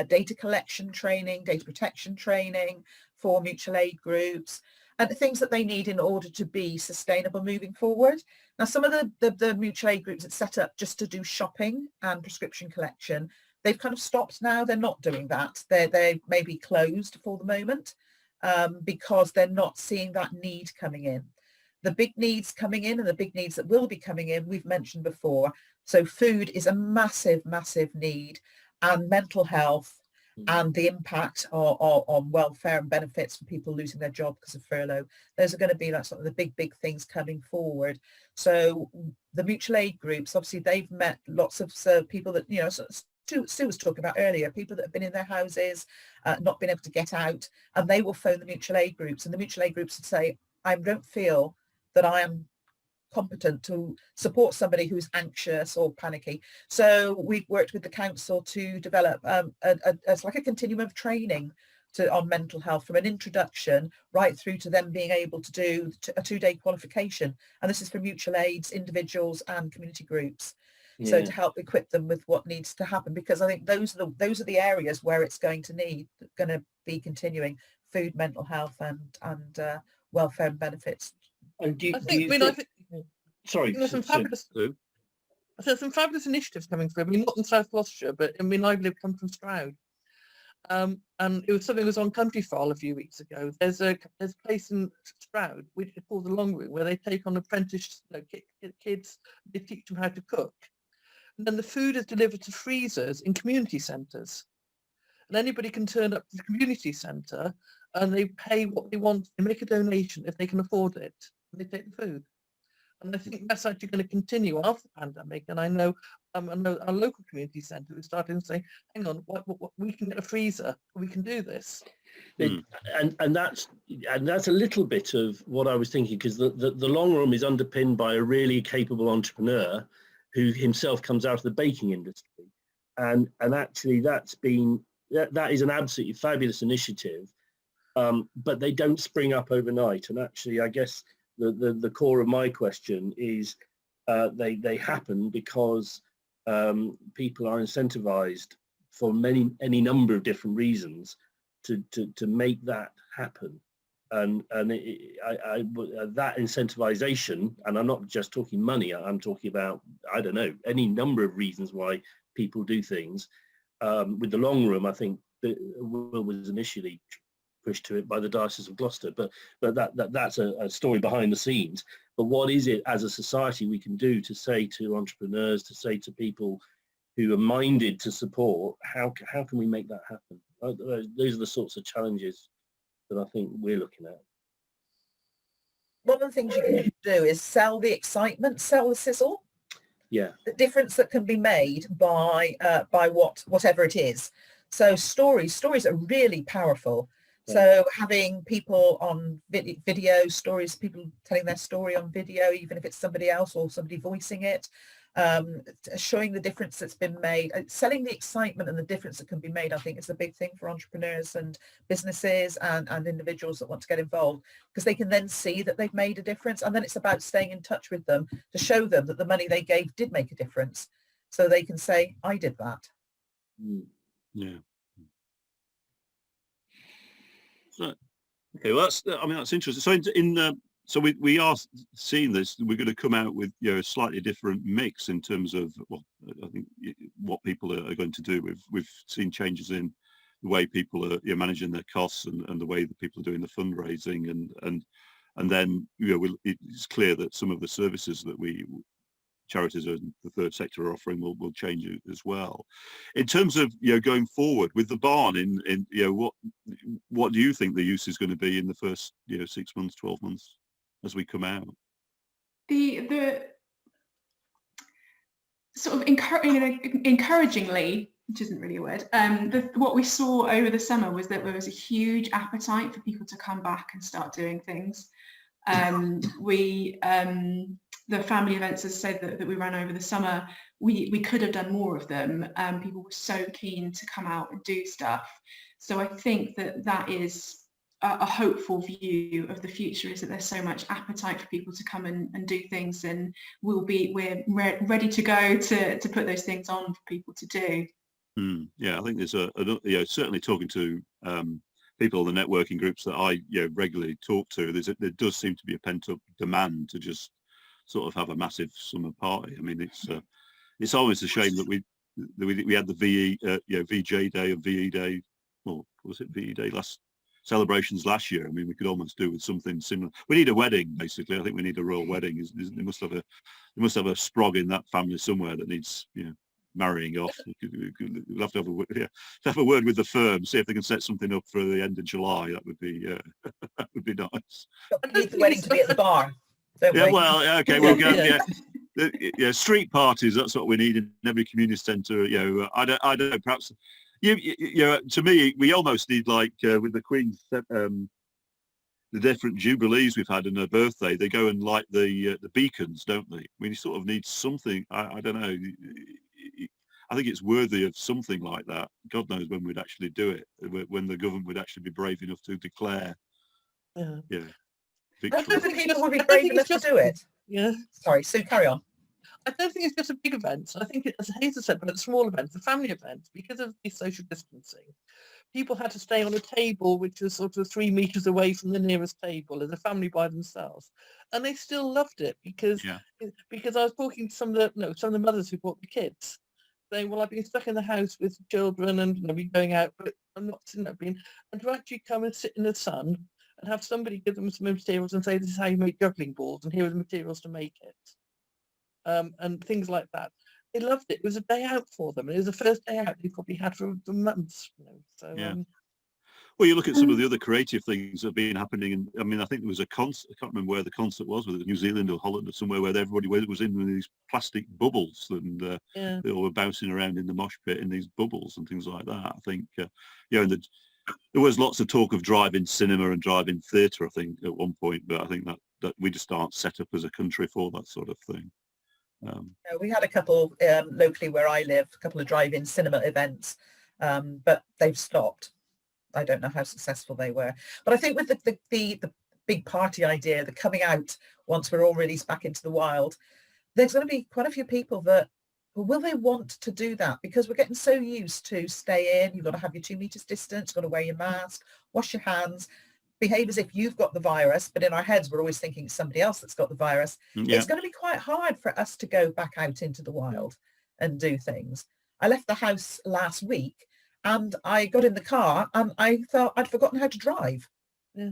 C: data collection training, data protection training for mutual aid groups, and the things that they need in order to be sustainable moving forward. Now, some of the mutual aid groups that set up just to do shopping and prescription collection, they've kind of stopped now. They're not doing that. They may be closed for the moment because they're not seeing that need coming in. The big needs coming in and the big needs that will be coming in, we've mentioned before. So food is a massive, massive need, and mental health and the impact on welfare and benefits for people losing their job because of furlough. Those are going to be like sort of the big things coming forward. So the mutual aid groups, obviously, they've met lots of people that, Sue was talking about earlier, people that have been in their houses, not been able to get out, and they will phone the mutual aid groups, and the mutual aid groups would say, I don't feel that I am competent to support somebody who's anxious or panicky. So we've worked with the council to develop it's like a continuum of training on mental health, from an introduction right through to them being able to do a 2-day qualification. And this is for mutual aids, individuals and community groups. Yeah. So to help equip them with what needs to happen, because I think those are the areas where it's going to be continuing: food, mental health and welfare and benefits.
E: And
D: there's some fabulous initiatives coming through. I mean, not in South Gloucestershire, but I mean, come from Stroud, and it was something that was on Countryfile a few weeks ago. There's a place in Stroud which is called the Long Room, where they take on apprentice kids. They teach them how to cook, and then the food is delivered to freezers in community centres, and anybody can turn up to the community centre and they pay what they want. They make a donation if they can afford it, and they take the food. And I think that's actually going to continue after the pandemic. And I know our local community centre is starting to say, hang on, we can get a freezer, we can do this.
E: And that's a little bit of what I was thinking, because the Long Room is underpinned by a really capable entrepreneur who himself comes out of the baking industry. And actually that is an absolutely fabulous initiative. But they don't spring up overnight. And actually, I guess the core of my question is they happen because people are incentivized for any number of different reasons to make that happen. And that incentivization, and I'm not just talking money, I'm talking about, I don't know, any number of reasons why people do things. With the long room, I think the will was initially pushed to it by the Diocese of Gloucester, but that's a story behind the scenes. But what is it as a society we can do to say to entrepreneurs, to say to people who are minded to support, how can we make that happen? Those are the sorts of challenges that I think we're looking at.
C: One of the things you can do is sell the excitement, sell the sizzle.
E: Yeah.
C: The difference that can be made by whatever it is. So stories are really powerful. Yeah. So having people on video stories, people telling their story on video, even if it's somebody else or somebody voicing it, showing the difference that's been made, selling the excitement and the difference that can be made, I think is a big thing for entrepreneurs and businesses and individuals that want to get involved, because they can then see that they've made a difference. And then it's about staying in touch with them to show them that the money they gave did make a difference, so they can say, I did that.
A: Yeah. So, okay, well, that's interesting. So so we are seeing this. We're going to come out with a slightly different mix in terms of I think what people are going to do. We've seen changes in the way people are managing their costs and the way that people are doing the fundraising and then it's clear that some of the services that charities and the third sector are offering will change as well. In terms of going forward with the barn, in what do you think the use is going to be in the first 6 months, 12 months as we come out?
B: The sort of encouragingly, which isn't really a word, what we saw over the summer was that there was a huge appetite for people to come back and start doing things. The family events, as I said, that we ran over the summer, we could have done more of them. People were so keen to come out and do stuff. So I think that is a hopeful view of the future, is that there's so much appetite for people to come and do things, and we're ready to go to put those things on for people to do.
A: Yeah, I think there's certainly talking to people in the networking groups that I regularly talk to, there does seem to be a pent-up demand to just sort of have a massive summer party. I mean, it's always a shame that we had the VJ Day and VE Day, or was it VE Day celebrations last year. I mean, we could almost do with something similar. We need a wedding, basically. I think we need a royal wedding. They must have a sprog in that family somewhere that needs marrying off. We'll have to have a word with the firm, see if they can set something up for the end of July. That would be that would be nice.
C: We need the wedding to be at the bar.
A: Well, okay, we'll go. Street parties. That's what we need in every community centre. I don't know. Perhaps to me, we almost need, like with the Queen's the different jubilees we've had in her birthday. They go and light the beacons, don't they? We sort of need something. I don't know. I think it's worthy of something like that. God knows when we'd actually do it, when the government would actually be brave enough to declare. Victory.
C: I don't think people would be brave enough to do it.
D: Yeah.
C: Sorry, Sue, carry on.
D: I don't think it's just a big event. I think, as Hazel said, but it's small events, the family events, because of the social distancing, people had to stay on a table which was sort of 3 meters away from the nearest table as a family by themselves, and they still loved it because I was talking to some of the mothers who brought the kids, saying, well, I've been stuck in the house with children and been going out, but I'm not and to actually come and sit in the sun and have somebody give them some materials and say, this is how you make juggling balls and here are the materials to make it. And things like that. They loved it. It was a day out for them. It was the first day out they probably had for months.
A: Well, you look at some of the other creative things that have been happening, and I mean, I think there was a concert. I can't remember where the concert was, whether it was New Zealand or Holland or somewhere, where everybody was in these plastic bubbles, and they all were bouncing around in the mosh pit in these bubbles and things like that. I think, and there was lots of talk of drive-in cinema and drive-in theatre, I think, at one point, but I think that we just aren't set up as a country for that sort of thing.
C: We had a couple locally where I live, a couple of drive-in cinema events, but they've stopped. I don't know how successful they were. But I think with the big party idea, the coming out once we're all released back into the wild, there's going to be quite a few people that, well, will they want to do that? Because we're getting so used to stay in, you've got to have your 2 meters distance, you've got to wear your mask, wash your hands, behave as if you've got the virus, but in our heads we're always thinking it's somebody else that's got the virus. It's going to be quite hard for us to go back out into the wild and do things. I left the house last week and I got in the car and I thought I'd forgotten how to drive.
D: Yeah.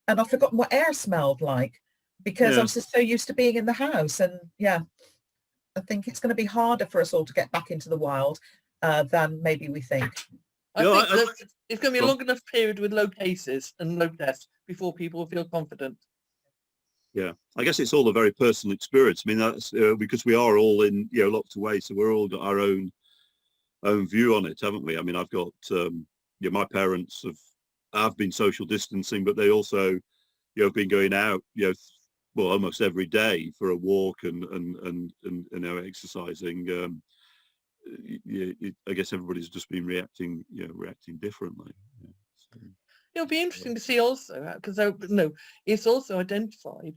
C: And I'd forgotten what air smelled like because I
A: Yeah.
C: was just so used to being in the house. And yeah, I think it's going to be harder for us all to get back into the wild than maybe we think.
D: I
A: No,
D: think that it's going to be a
A: Go on.
D: long enough period with low cases and low deaths before people feel confident.
A: Yeah, I guess it's all a very personal experience. I mean, that's because we are all in, locked away, so we're all got our own view on it, haven't we? I mean, I've got, my parents have been social distancing, but they also, have been going out, well, almost every day for a walk and exercising. I guess everybody's just been reacting differently. Yeah, so.
D: It'll be interesting to see also, because it's also identified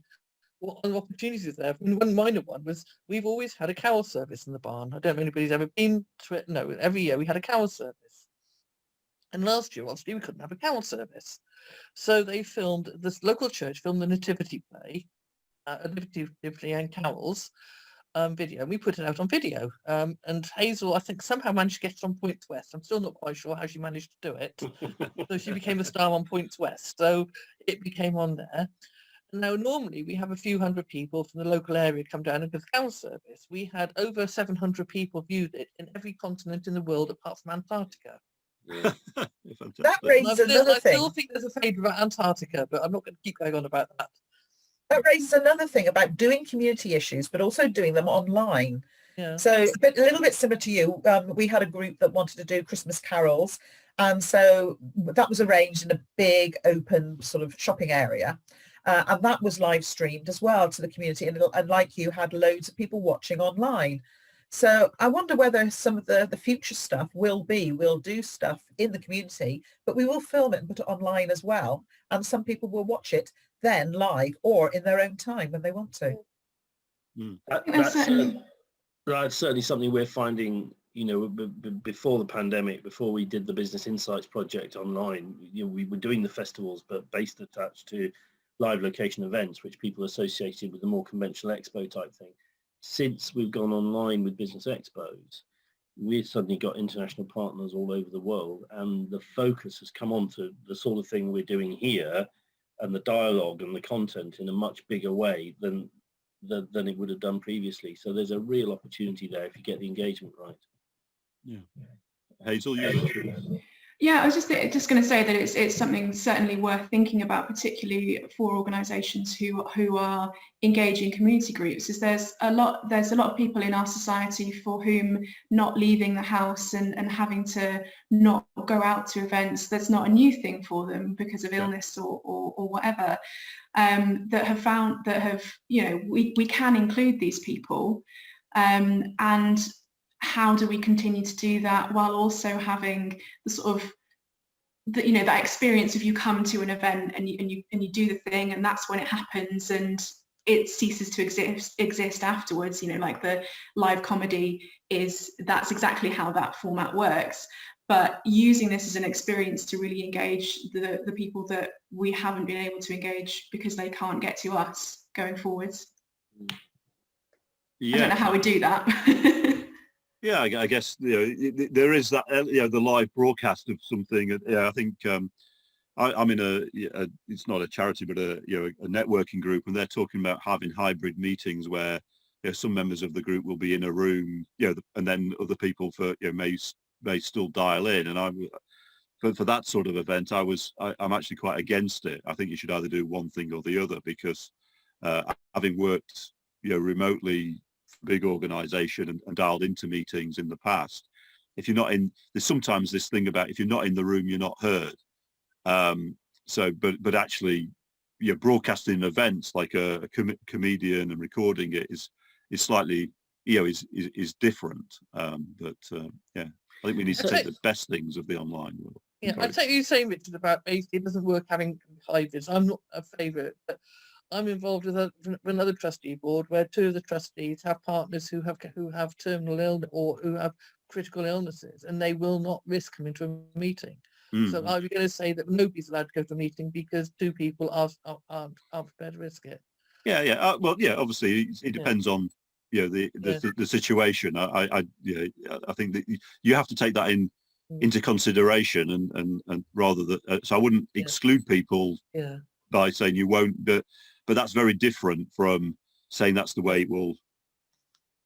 D: what other opportunities there. I mean, one minor one was we've always had a cow service in the barn. I don't know if anybody's ever been to it. No, every year we had a cow service. And last year, obviously, we couldn't have a cow service. So they this local church filmed the nativity play, Nativity and Carols video, and we put it out on video. And Hazel, I think, somehow managed to get it on Points West. I'm still not quite sure how she managed to do it. So she became a star on Points West. So it became on there. Now, normally we have a few hundred people from the local area come down and give the cow service. We had over 700 people viewed it in every continent in the world apart from Antarctica.
E: Yeah.
C: That raises another
D: I
C: thing.
D: still think there's a favour about Antarctica, but I'm not going to keep going on about that.
C: That raises another thing about doing community issues, but also doing them online.
D: Yeah.
C: So a little bit similar to you, we had a group that wanted to do Christmas carols. And so that was arranged in a big open sort of shopping area. And that was live streamed as well to the community. And like you, had loads of people watching online. So I wonder whether some of the future stuff we'll do stuff in the community, but we will film it and put it online as well. And some people will watch it then live or in their own time when they want to.
E: That's certainly something we're finding, before the pandemic, before we did the Business Insights project online, we were doing the festivals, but based attached to live location events, which people associated with the more conventional expo type thing. Since we've gone online with business expos, we've suddenly got international partners all over the world, and the focus has come on to the sort of thing we're doing here and the dialogue and the content in a much bigger way than it would have done previously. So there's a real opportunity there if you get the engagement right.
A: Yeah. Hazel, you?
B: Yeah, I was just going to say that it's something certainly worth thinking about, particularly for organisations who are engaging community groups. Is there's a lot of people in our society for whom not leaving the house and having to not go out to events, that's not a new thing for them because of illness or whatever. That have we can include these people, and how do we continue to do that while also having the sort of that experience of you come to an event and you do the thing and that's when it happens and it ceases to exist afterwards. Like the live comedy that's exactly how that format works. But using this as an experience to really engage the people that we haven't been able to engage because they can't get to us going forwards.
A: Yeah.
B: I don't know how we do that.
A: Yeah, I guess there is that the live broadcast of something. I think I'm in it's not a charity but a networking group, and they're talking about having hybrid meetings where some members of the group will be in a room, and then other people may still dial in. And for that sort of event, I'm actually quite against it. I think you should either do one thing or the other because having worked remotely. Big organization and dialed into meetings in the past, if you're not in, there's sometimes this thing about if you're not in the room you're not heard, but actually broadcasting events like a comedian and recording it is slightly is different, but I think we need to take the best things of the online world.
D: I take you saying, Richard, about basically it doesn't work having hybrids. I'm not a favourite, but I'm involved with another trustee board where two of the trustees have partners who have terminal illness or who have critical illnesses, and they will not risk coming to a meeting. So I'm going to say that nobody's allowed to go to a meeting because two people aren't prepared to risk it.
A: Well, obviously it depends on the situation. I think that you have to take that into consideration, and rather that. So I wouldn't exclude people by saying you won't, but that's very different from saying that's the way it will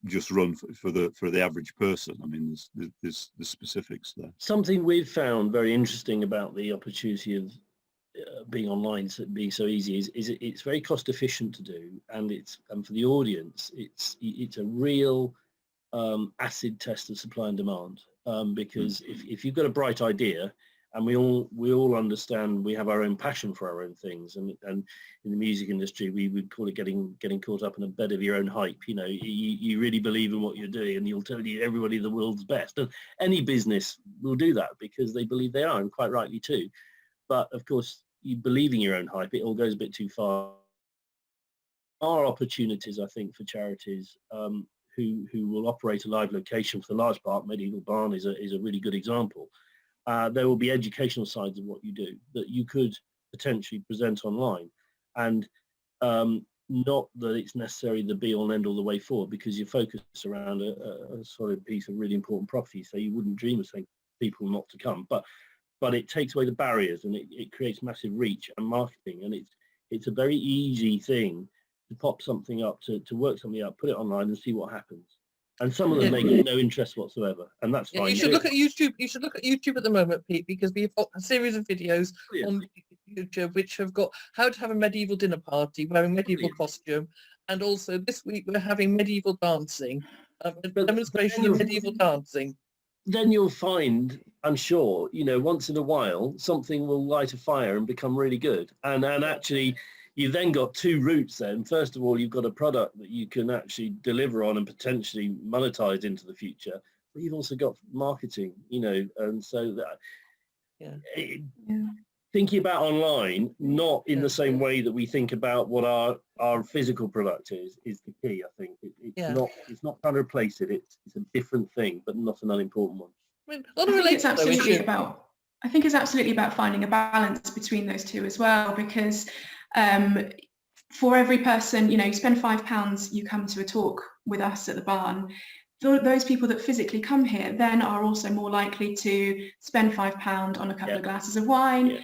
A: just run for the average person. I mean, there's the specifics there.
E: Something we've found very interesting about the opportunity of being online, being so easy, is it's very cost efficient to do, and for the audience it's a real acid test of supply and demand, because if you've got a bright idea, and we all understand we have our own passion for our own things, and in the music industry we would call it getting caught up in a bed of your own hype. You really believe in what you're doing, and you'll tell everybody the world's best, and any business will do that because they believe they are, and quite rightly too. But of course, you believing your own hype, it all goes a bit too far. Our opportunities, I think, for charities who will operate a live location, for the large part, Medieval Barn is a really good example. There will be educational sides of what you do that you could potentially present online, and not that it's necessarily the be all and end all the way forward, because you're focused around a solid piece of really important property, so you wouldn't dream of saying people not to come. But it takes away the barriers, and it creates massive reach and marketing, and it's a very easy thing to pop something up, to work something up, put it online and see what happens. And some of them may get no interest whatsoever, and that's fine.
D: You should look at YouTube. You should look at YouTube at the moment, Pete, because we've got a series of videos on YouTube which have got how to have a medieval dinner party wearing medieval costume, and also this week we're having medieval dancing, a demonstration of medieval dancing.
E: Then you'll find, I'm sure, once in a while, something will light a fire and become really good. And actually, you've then got two routes then. First of all, you've got a product that you can actually deliver on and potentially monetize into the future. But you've also got marketing, and so that thinking about online, not in the same way that we think about what our physical product is the key. I think it's not trying to replace it. It's a different thing, but not an unimportant one.
B: I think it's absolutely about finding a balance between those two as well, because for every person, you spend £5, you come to a talk with us at the barn. Those people that physically come here then are also more likely to spend £5 on a couple of glasses of wine,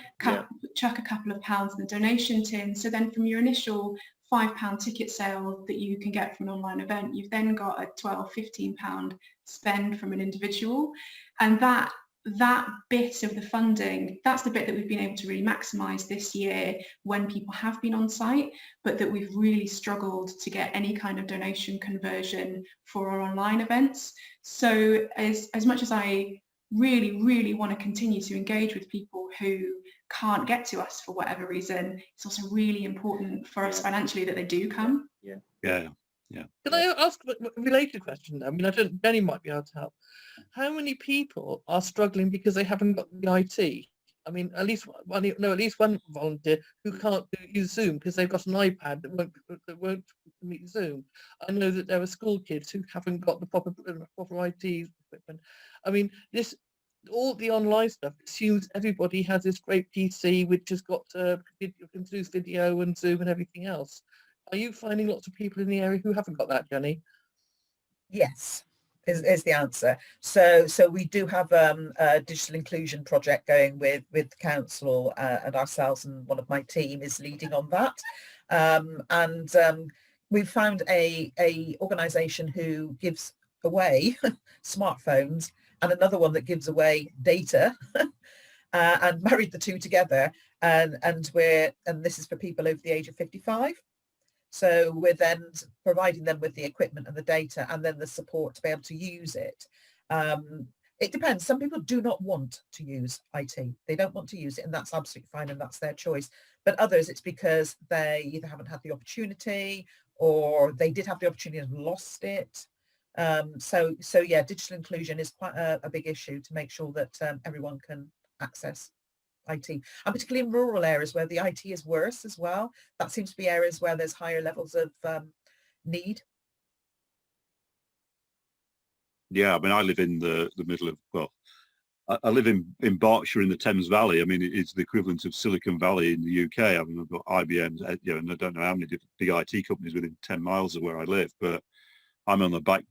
B: chuck a couple of pounds in the donation tin. So then from your initial £5 ticket sale that you can get from an online event, you've then got a £12, £15 spend from an individual. And that bit of the funding, that's the bit that we've been able to really maximise this year when people have been on site, but that we've really struggled to get any kind of donation conversion for our online events. So as much as I really, really want to continue to engage with people who can't get to us for whatever reason, it's also really important for us financially that they do come.
D: Can I ask a related question? I mean, Benny might be able to help. How many people are struggling because they haven't got the IT? I mean, at least one volunteer who can't use Zoom because they've got an iPad that won't meet Zoom. I know that there are school kids who haven't got the proper IT equipment. I mean, all the online stuff assumes everybody has this great PC which has got can do video and Zoom and everything else. Are you finding lots of people in the area who haven't got that, Jenny?
C: Yes, is the answer. So we do have a digital inclusion project going with the council and ourselves, and one of my team is leading on that. And we've found a organisation who gives away smartphones, and another one that gives away data, and married the two together. And this is for people over the age of 55. So we're then providing them with the equipment and the data, and then the support to be able to use it. It depends. Some people do not want to use IT. They don't want to use it, and that's absolutely fine, and that's their choice. But others, it's because they either haven't had the opportunity, or they did have the opportunity and lost it. So yeah, digital inclusion is quite a big issue to make sure that everyone can access IT, and particularly in rural areas where the IT is worse as well. That seems to be areas where there's higher levels of need.
A: Yeah, I mean, I live in the middle of, I live in Berkshire in the Thames Valley. I mean, it's the equivalent of Silicon Valley in the UK. I mean, I've got IBM, and I don't know how many different big IT companies within 10 miles of where I live, but I'm on the back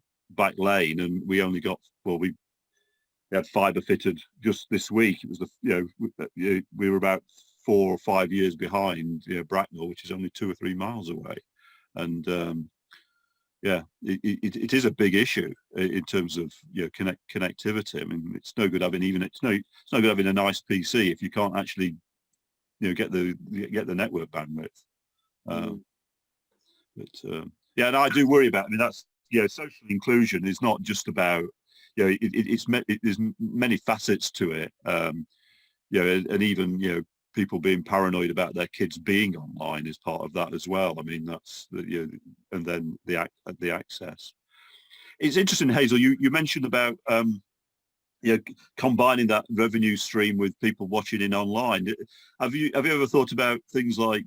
A: lane, and we only got, well, we had fibre fitted just this week. It was we were about 4 or 5 years behind, Bracknell, which is only 2 or 3 miles away, and it is a big issue in terms of connectivity. I mean, it's no good having it's no good having a nice PC if you can't actually get the network bandwidth. And I do worry about. I mean, that's social inclusion is not just about there's many facets to it. And even people being paranoid about their kids being online is part of that as well. I mean, that's and then the access. It's interesting, Hazel. You mentioned about combining that revenue stream with people watching in online. Have you ever thought about things like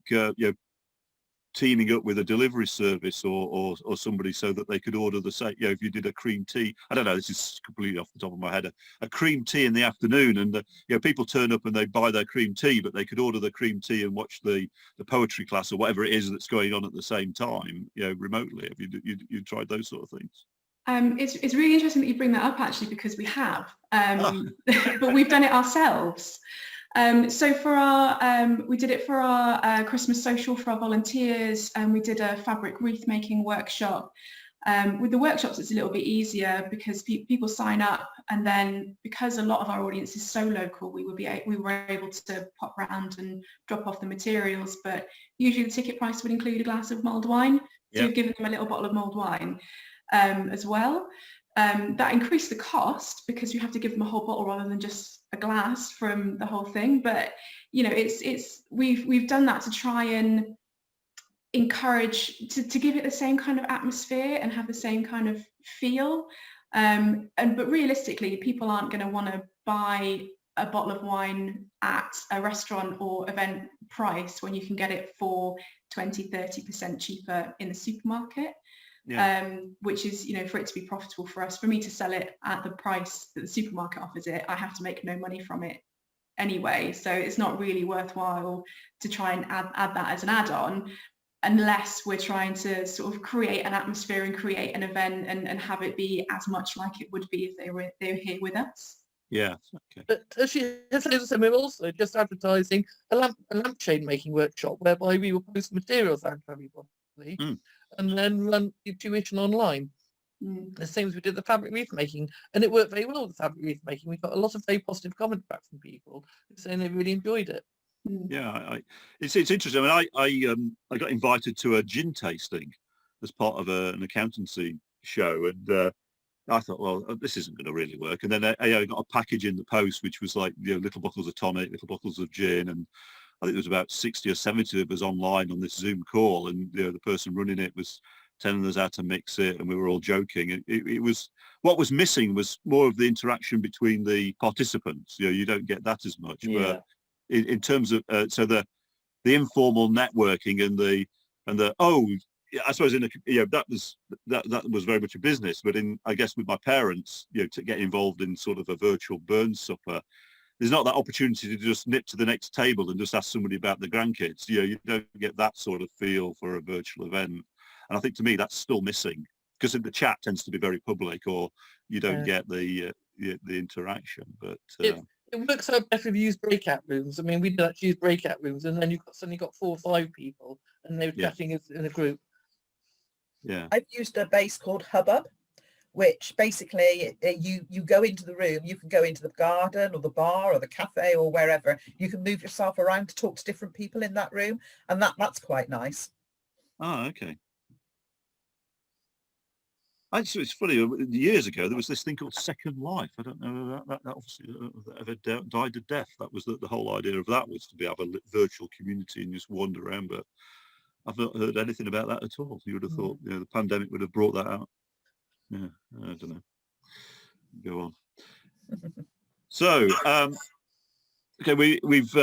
A: teaming up with a delivery service or somebody so that they could order the same, if you did a cream tea, I don't know, this is completely off the top of my head, a cream tea in the afternoon, and people turn up and they buy their cream tea, but they could order the cream tea and watch the poetry class or whatever it is that's going on at the same time, remotely. Have you tried those sort of things?
B: It's really interesting that you bring that up, actually, because we have, but we've done it ourselves. So for we did it for our Christmas social for our volunteers, and we did a fabric wreath making workshop. With the workshops, it's a little bit easier because people sign up, and then because a lot of our audience is so local, we were able to pop round and drop off the materials. But usually the ticket price would include a glass of mulled wine, so we've given them a little bottle of mulled wine as well. That increased the cost because you have to give them a whole bottle rather than just a glass from the whole thing. But we've done that to try and encourage to give it the same kind of atmosphere and have the same kind of feel. But realistically, people aren't going to want to buy a bottle of wine at a restaurant or event price when you can get it for 20-30% cheaper in the supermarket. Which is, for it to be profitable for us, for me to sell it at the price that the supermarket offers it, I have to make no money from it anyway. So it's not really worthwhile to try and add that as an add-on, unless we're trying to sort of create an atmosphere and create an event and have it be as much like it would be if they were here with us.
A: Yeah. Okay.
D: But as she has said, we're also just advertising a lampshade making workshop whereby we will post materials out to everybody. And then run tuition online. The same as we did the fabric wreath making, and it worked very well with the fabric wreath making. We got a lot of very positive comments back from people saying they really enjoyed it.
A: Yeah, it's interesting. I mean, I got invited to a gin tasting as part of an accountancy show, and I thought, well, this isn't going to really work. And then I got a package in the post which was like little bottles of tonic, little bottles of gin, and I think there was about 60 or 70 of us online on this Zoom call, and the person running it was telling us how to mix it, and we were all joking. It was, what was missing was more of the interaction between the participants. You don't get that as much. But in terms of so the informal networking and the I suppose that was very much a business. But I guess with my parents, to get involved in sort of a virtual Burns supper, there's not that opportunity to just nip to the next table and just ask somebody about the grandkids. You don't get that sort of feel for a virtual event. And I think to me that's still missing, because the chat tends to be very public, or you don't get the interaction. But
D: it works out better if you use breakout rooms. I mean, we did actually use breakout rooms, and then you've suddenly got 4 or 5 people, and they were chatting in a group.
A: Yeah,
C: I've used a base called Hubbub, which basically you go into the room, you can go into the garden or the bar or the cafe or wherever. You can move yourself around to talk to different people in that room, and that's quite nice.
A: Oh, okay. Actually, it's funny. Years ago, there was this thing called Second Life. I don't know that obviously ever died a death. That was the whole idea of that, was to have a virtual community and just wander around. But I've not heard anything about that at all. You would have thought the pandemic would have brought that out. Yeah, I don't know. Go on. So, okay, we've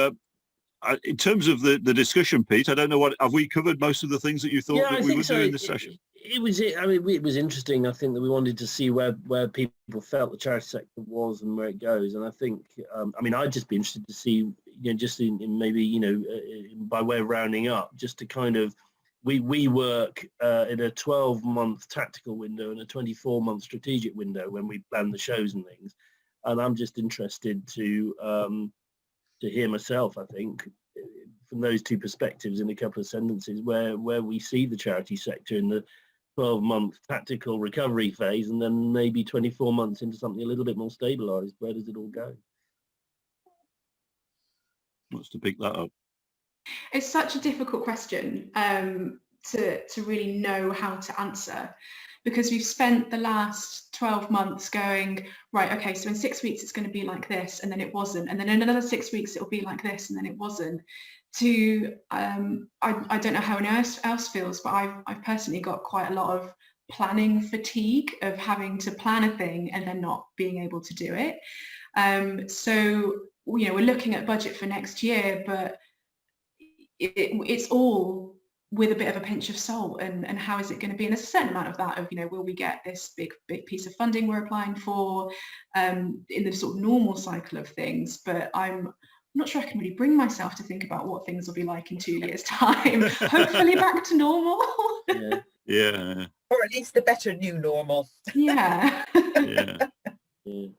A: in terms of the discussion, Pete, I don't know, have we covered most of the things that you thought that we would do in this session?
F: It was interesting. I think that we wanted to see where people felt the charity sector was and where it goes. And I think, I'd just be interested to see, just in maybe, by way of rounding up, just to kind of
E: we work in a 12-month tactical window and a 24-month strategic window when we plan the shows and things. And I'm just interested to hear myself, I think, from those two perspectives in a couple of sentences, where we see the charity sector in the 12-month tactical recovery phase, and then maybe 24 months into something a little bit more stabilised. Where does it all go?
A: Wants to pick that up?
B: It's such a difficult question to really know how to answer, because we've spent the last 12 months going, right, okay, so in 6 weeks it's going to be like this, and then it wasn't, and then in another 6 weeks it'll be like this, and then it wasn't. I don't know how anyone else feels, but I've personally got quite a lot of planning fatigue of having to plan a thing and then not being able to do it. So, we're looking at budget for next year, but it's all with a bit of a pinch of salt, and how is it going to be? And there's a certain amount of that of, will we get this big piece of funding we're applying for in the sort of normal cycle of things, but I'm not sure I can really bring myself to think about what things will be like in 2 years' time. Hopefully back to normal.
A: Yeah.
C: Or at least a better new normal.
B: Yeah.
A: Yeah.
C: No,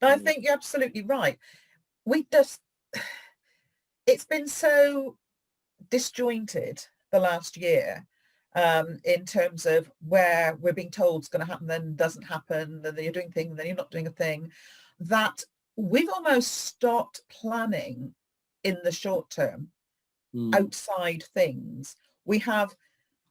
C: I think you're absolutely right. It's been so disjointed the last year in terms of where we're being told it's going to happen, then doesn't happen, then you're doing things, then you're not doing a thing, that we've almost stopped planning in the short term outside things. We have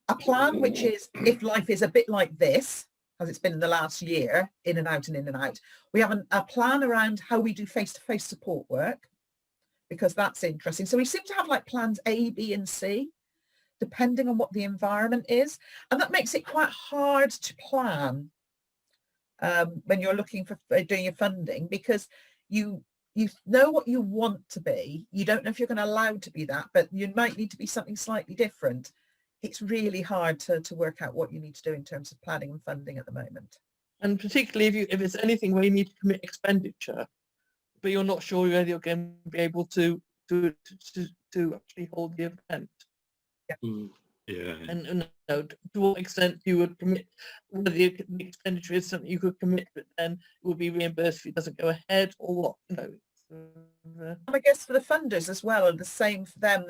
C: a plan which is, if life is a bit like this, as it's been in the last year, in and out and in and out, we have a plan around how we do face-to-face support work, because that's interesting. So we seem to have like plans A, B and C, depending on what the environment is. And that makes it quite hard to plan when you're looking for doing your funding, because you know what you want to be. You don't know if you're going to allow to be that, but you might need to be something slightly different. It's really hard to work out what you need to do in terms of planning and funding at the moment.
D: And particularly if it's anything where you need to commit expenditure, but you're not sure whether you're going to be able to actually hold the event.
A: Yeah.
D: And to what extent you would commit, whether the expenditure is something you could commit, but then it will be reimbursed if it doesn't go ahead, or what,
C: And I guess for the funders as well, and the same for them,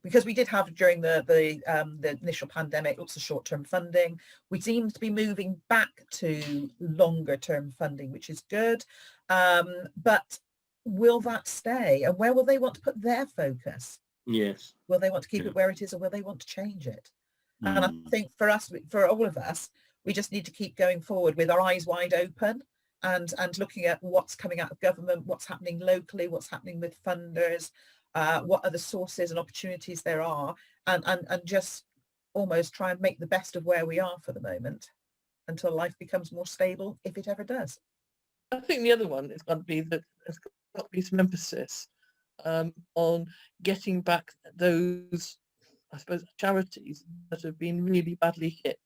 C: because we did have during the initial pandemic lots of short-term funding. We seem to be moving back to longer-term funding, which is good. But will that stay? And where will they want to put their focus?
E: Yes.
C: Will they want to keep it where it is, or will they want to change it? And I think for us, for all of us, we just need to keep going forward with our eyes wide open and looking at what's coming out of government, what's happening locally, what's happening with funders, what other sources and opportunities there are, and just almost try and make the best of where we are for the moment until life becomes more stable, if it ever does.
D: I think the other one is going to be that there's got to be some emphasis on getting back those, I suppose, charities that have been really badly hit.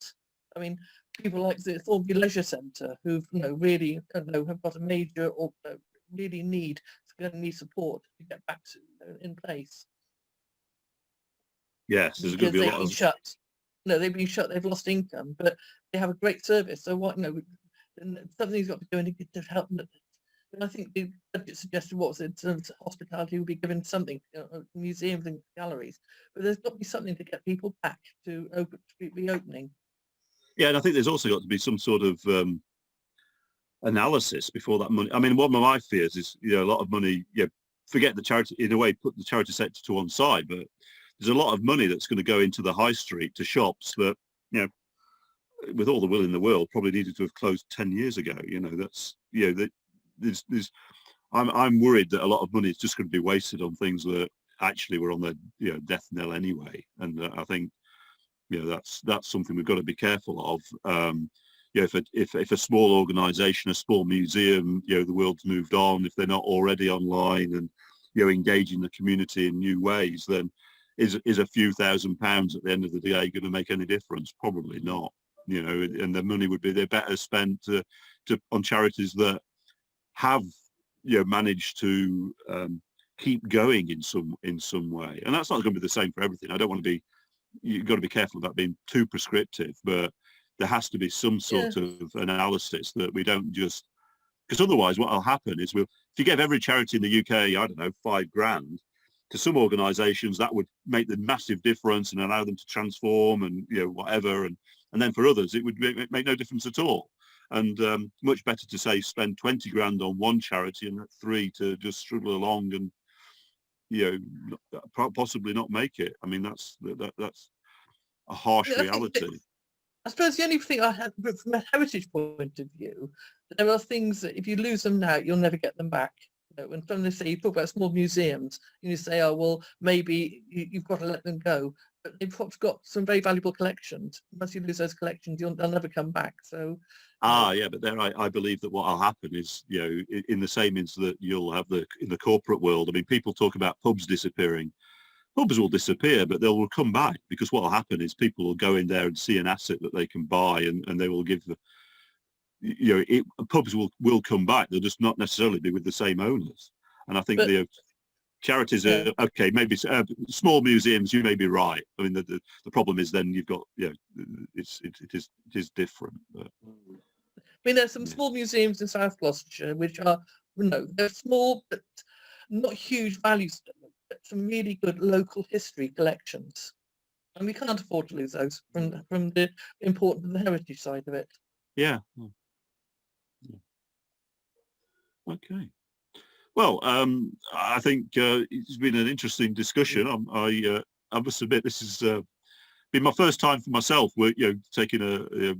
D: I mean, people like the Thornby Leisure Centre, who've really have got a major or really need support to get back to in place.
A: Yes, there's going to be a lot of
D: shut. No, they've been shut. They've lost income, but they have a great service. So what something's got to go in to help. And I think the budget suggested hospitality will be given something, museums and galleries, but there's got to be something to get people back to reopening.
A: Yeah, and I think there's also got to be some sort of analysis before that money. I mean, one of my fears is, a lot of money, forget the charity, in a way, put the charity sector to one side, but there's a lot of money that's going to go into the high street to shops that, with all the will in the world, probably needed to have closed 10 years ago. I'm worried that a lot of money is just going to be wasted on things that actually were on their death knell anyway. And I think, that's something we've got to be careful of. If a small organisation, a small museum, the world's moved on, if they're not already online and engaging the community in new ways, then is a few £1,000s at the end of the day going to make any difference? Probably not. And the money would be they're better spent on charities that have managed to keep going in some way. And that's not going to be the same for everything. I don't want to be you've got to be careful about being too prescriptive, but there has to be some sort of analysis that we don't just, because otherwise what will happen is if you gave every charity in the UK, I don't know, £5,000, to some organisations that would make the massive difference and allow them to transform and whatever, and then for others it would make no difference at all. And much better to say spend 20 grand on one charity and 3 to just struggle along and possibly not make it. I mean, that's a harsh reality.
D: I suppose the only thing I had from a heritage point of view, there are things that if you lose them now, you'll never get them back. When they say, you talk about small museums, and you say, oh, well, maybe you've got to let them go. But they've got some very valuable collections. Once you lose those collections, they'll never come back. So.
A: Yeah, but there I believe that what will happen is, in the same instance that you'll have in the corporate world, I mean, people talk about pubs disappearing. Pubs will disappear, but they will come back, because what will happen is people will go in there and see an asset that they can buy, and they will give pubs will come back. They'll just not necessarily be with the same owners. And I think the charities are okay. Maybe small museums, you may be right. I mean, the problem is then you've got it is different. But,
D: I mean, there's some small museums in South Gloucestershire which are they're small but not huge values. Some really good local history collections, and we can't afford to lose those from the important heritage side of it.
A: Yeah. Okay. Well, I think it's been an interesting discussion. I must admit, this has been my first time for myself. Been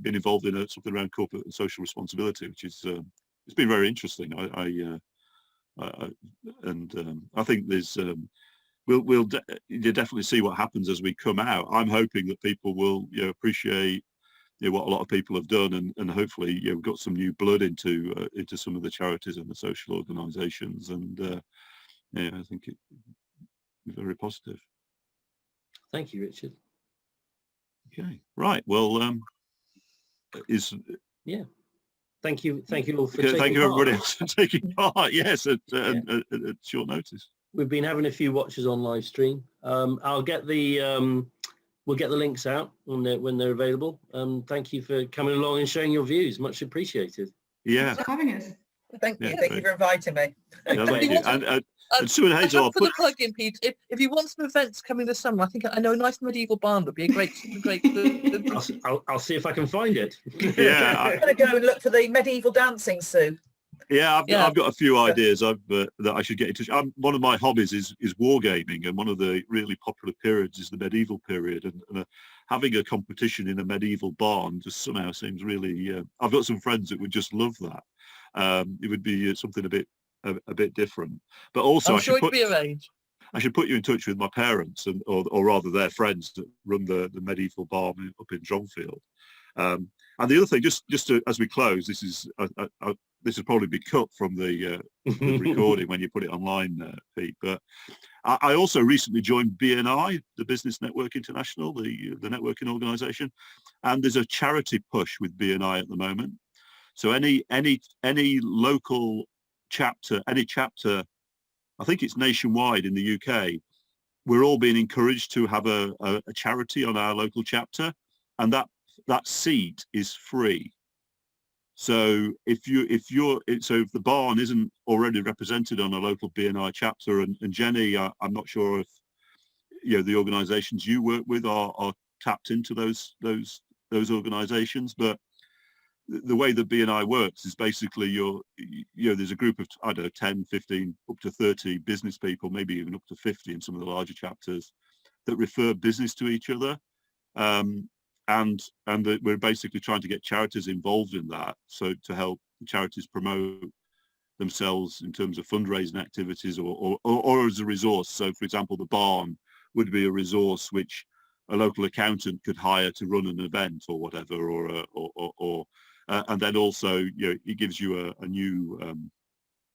A: involved in something around corporate and social responsibility, which is it's been very interesting. I think there's we'll definitely see what happens as we come out. I'm hoping that people will appreciate what a lot of people have done, and hopefully we've got some new blood into some of the charities and the social organisations, and I think it's very positive.
F: Thank you, Richard.
A: Okay, right. Well,
F: Thank you all for
A: thank you everybody else for taking part. Yes, at short notice.
F: We've been having a few watchers on live stream. I'll get we'll get the links out when they're available. Thank you for coming along and sharing your views. Much appreciated.
A: Yeah.
B: Thanks for having us.
C: Thank you for inviting me.
A: Yeah, thank you. And Sue and Hazel, I'll
D: put a plug in, Pete. If you want some events coming this summer, I know a nice medieval barn would be a great.
F: I'll see if I can find it.
A: Yeah,
C: I'm going to go and look for the medieval dancing, Sue.
A: Yeah, I've got a few ideas that I should get in touch. One of my hobbies is wargaming, and one of the really popular periods is the medieval period. And having a competition in a medieval barn just somehow seems really. I've got some friends that would just love that. It would be something a bit different. But also,
D: I'm sure it'd be arranged.
A: I should put you in touch with my parents, or rather their friends that run the medieval barn up in Dronfield. And the other thing, just as we close, this will probably be cut from the recording when you put it online, Pete. But I also recently joined BNI, the Business Network International, the networking organisation, and there's a charity push with BNI at the moment. So any local chapter, any chapter, I think it's nationwide in the UK, we're all being encouraged to have a charity on our local chapter, and that seat is free. So if the barn isn't already represented on a local BNI chapter, and Jenny, I'm not sure if the organisations you work with are tapped into those organisations, but the way that BNI works is basically there's a group of, I don't know, 10, 15, up to 30 business people, maybe even up to 50 in some of the larger chapters, that refer business to each other. And we're basically trying to get charities involved in that, so to help the charities promote themselves in terms of fundraising activities or as a resource. So, for example, the barn would be a resource which a local accountant could hire to run an event or whatever, and then also it gives you a new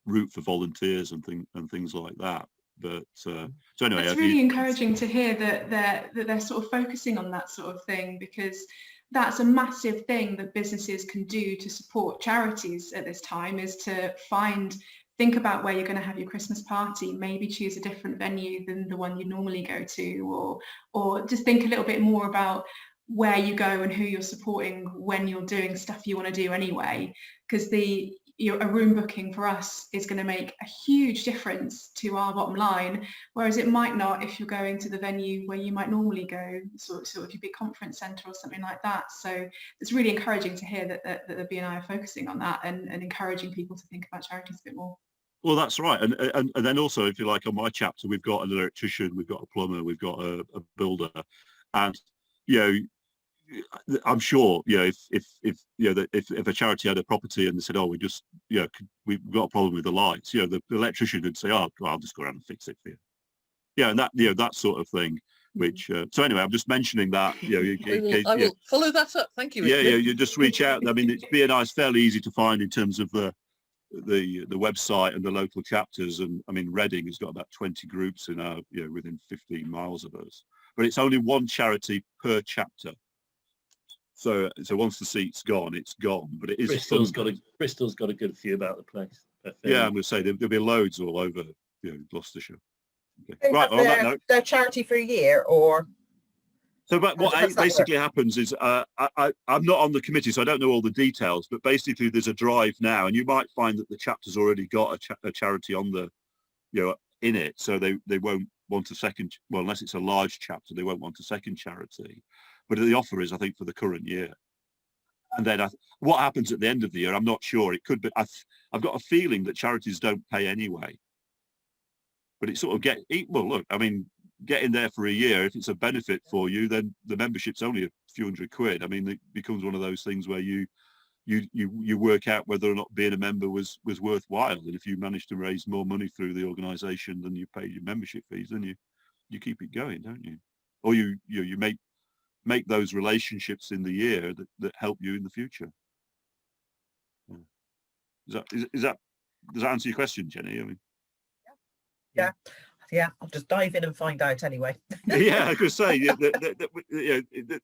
A: route for volunteers and things like that. But so anyway,
B: it's really encouraging to hear that they're sort of focusing on that sort of thing, because that's a massive thing that businesses can do to support charities at this time, is to find think about where you're going to have your Christmas party, maybe choose a different venue than the one you normally go to, or just think a little bit more about where you go and who you're supporting when you're doing stuff you want to do anyway, because a room booking for us is going to make a huge difference to our bottom line, whereas it might not if you're going to the venue where you might normally go, sort of your big conference centre or something like that. So it's really encouraging to hear that the BNI are focusing on that and encouraging people to think about charities a bit more.
A: Well, that's right. And then also, if you like, on my chapter, we've got an electrician, we've got a plumber, we've got a builder, and I'm sure, if a charity had a property and they said, oh, we've got a problem with the lights, the electrician would say, oh, well, I'll just go around and fix it for you. Yeah, and that sort of thing. Which so anyway, I'm just mentioning that.
D: I will follow that up. Thank you.
A: You just reach out. I mean, it's BNI is fairly easy to find in terms of the website and the local chapters. And I mean, Reading has got about 20 groups in our within 15 miles of us, but it's only one charity per chapter. So once the seat's gone, it's gone. But it is
F: Bristol's got a good few about the place.
A: Yeah, I'm going to say there'll be loads all over Gloucestershire.
C: They
A: right,
C: have
A: on that note,
C: their charity for a year, or
A: so but what basically happens is I'm not on the committee, so I don't know all the details, but basically there's a drive now, and you might find that the chapter's already got a charity on the in it, so they won't want a second, well, unless it's a large chapter, they won't want a second charity. But the offer is, I think, for the current year. And then what happens at the end of the year, I'm not sure. It could be, I've got a feeling that charities don't pay anyway. But it's sort of well, look, I mean, get in there for a year. If it's a benefit for you, then the membership's only a few £100. I mean, it becomes one of those things where you work out whether or not being a member was worthwhile. And if you manage to raise more money through the organisation than you pay your membership fees, then you keep it going, don't you? Or you make those relationships in the year that help you in the future. Does that answer your question, Jenny? I mean,
C: yeah, I'll just dive in and find out anyway.
A: Yeah, I could say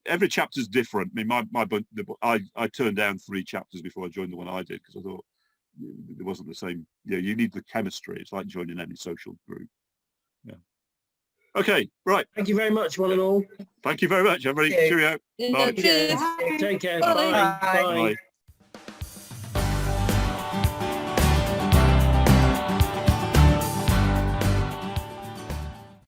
A: every chapter's different. I mean, I turned down 3 chapters before I joined the one I did because I thought it wasn't the same. You need the chemistry. It's like joining any social group. Yeah. Okay, right.
F: Thank you very much, one and all.
A: Thank you very much, everybody. Cheerio.
D: Yeah,
A: Bye.
D: cheers.
F: Take care.
C: Bye.
F: Bye.
A: Bye.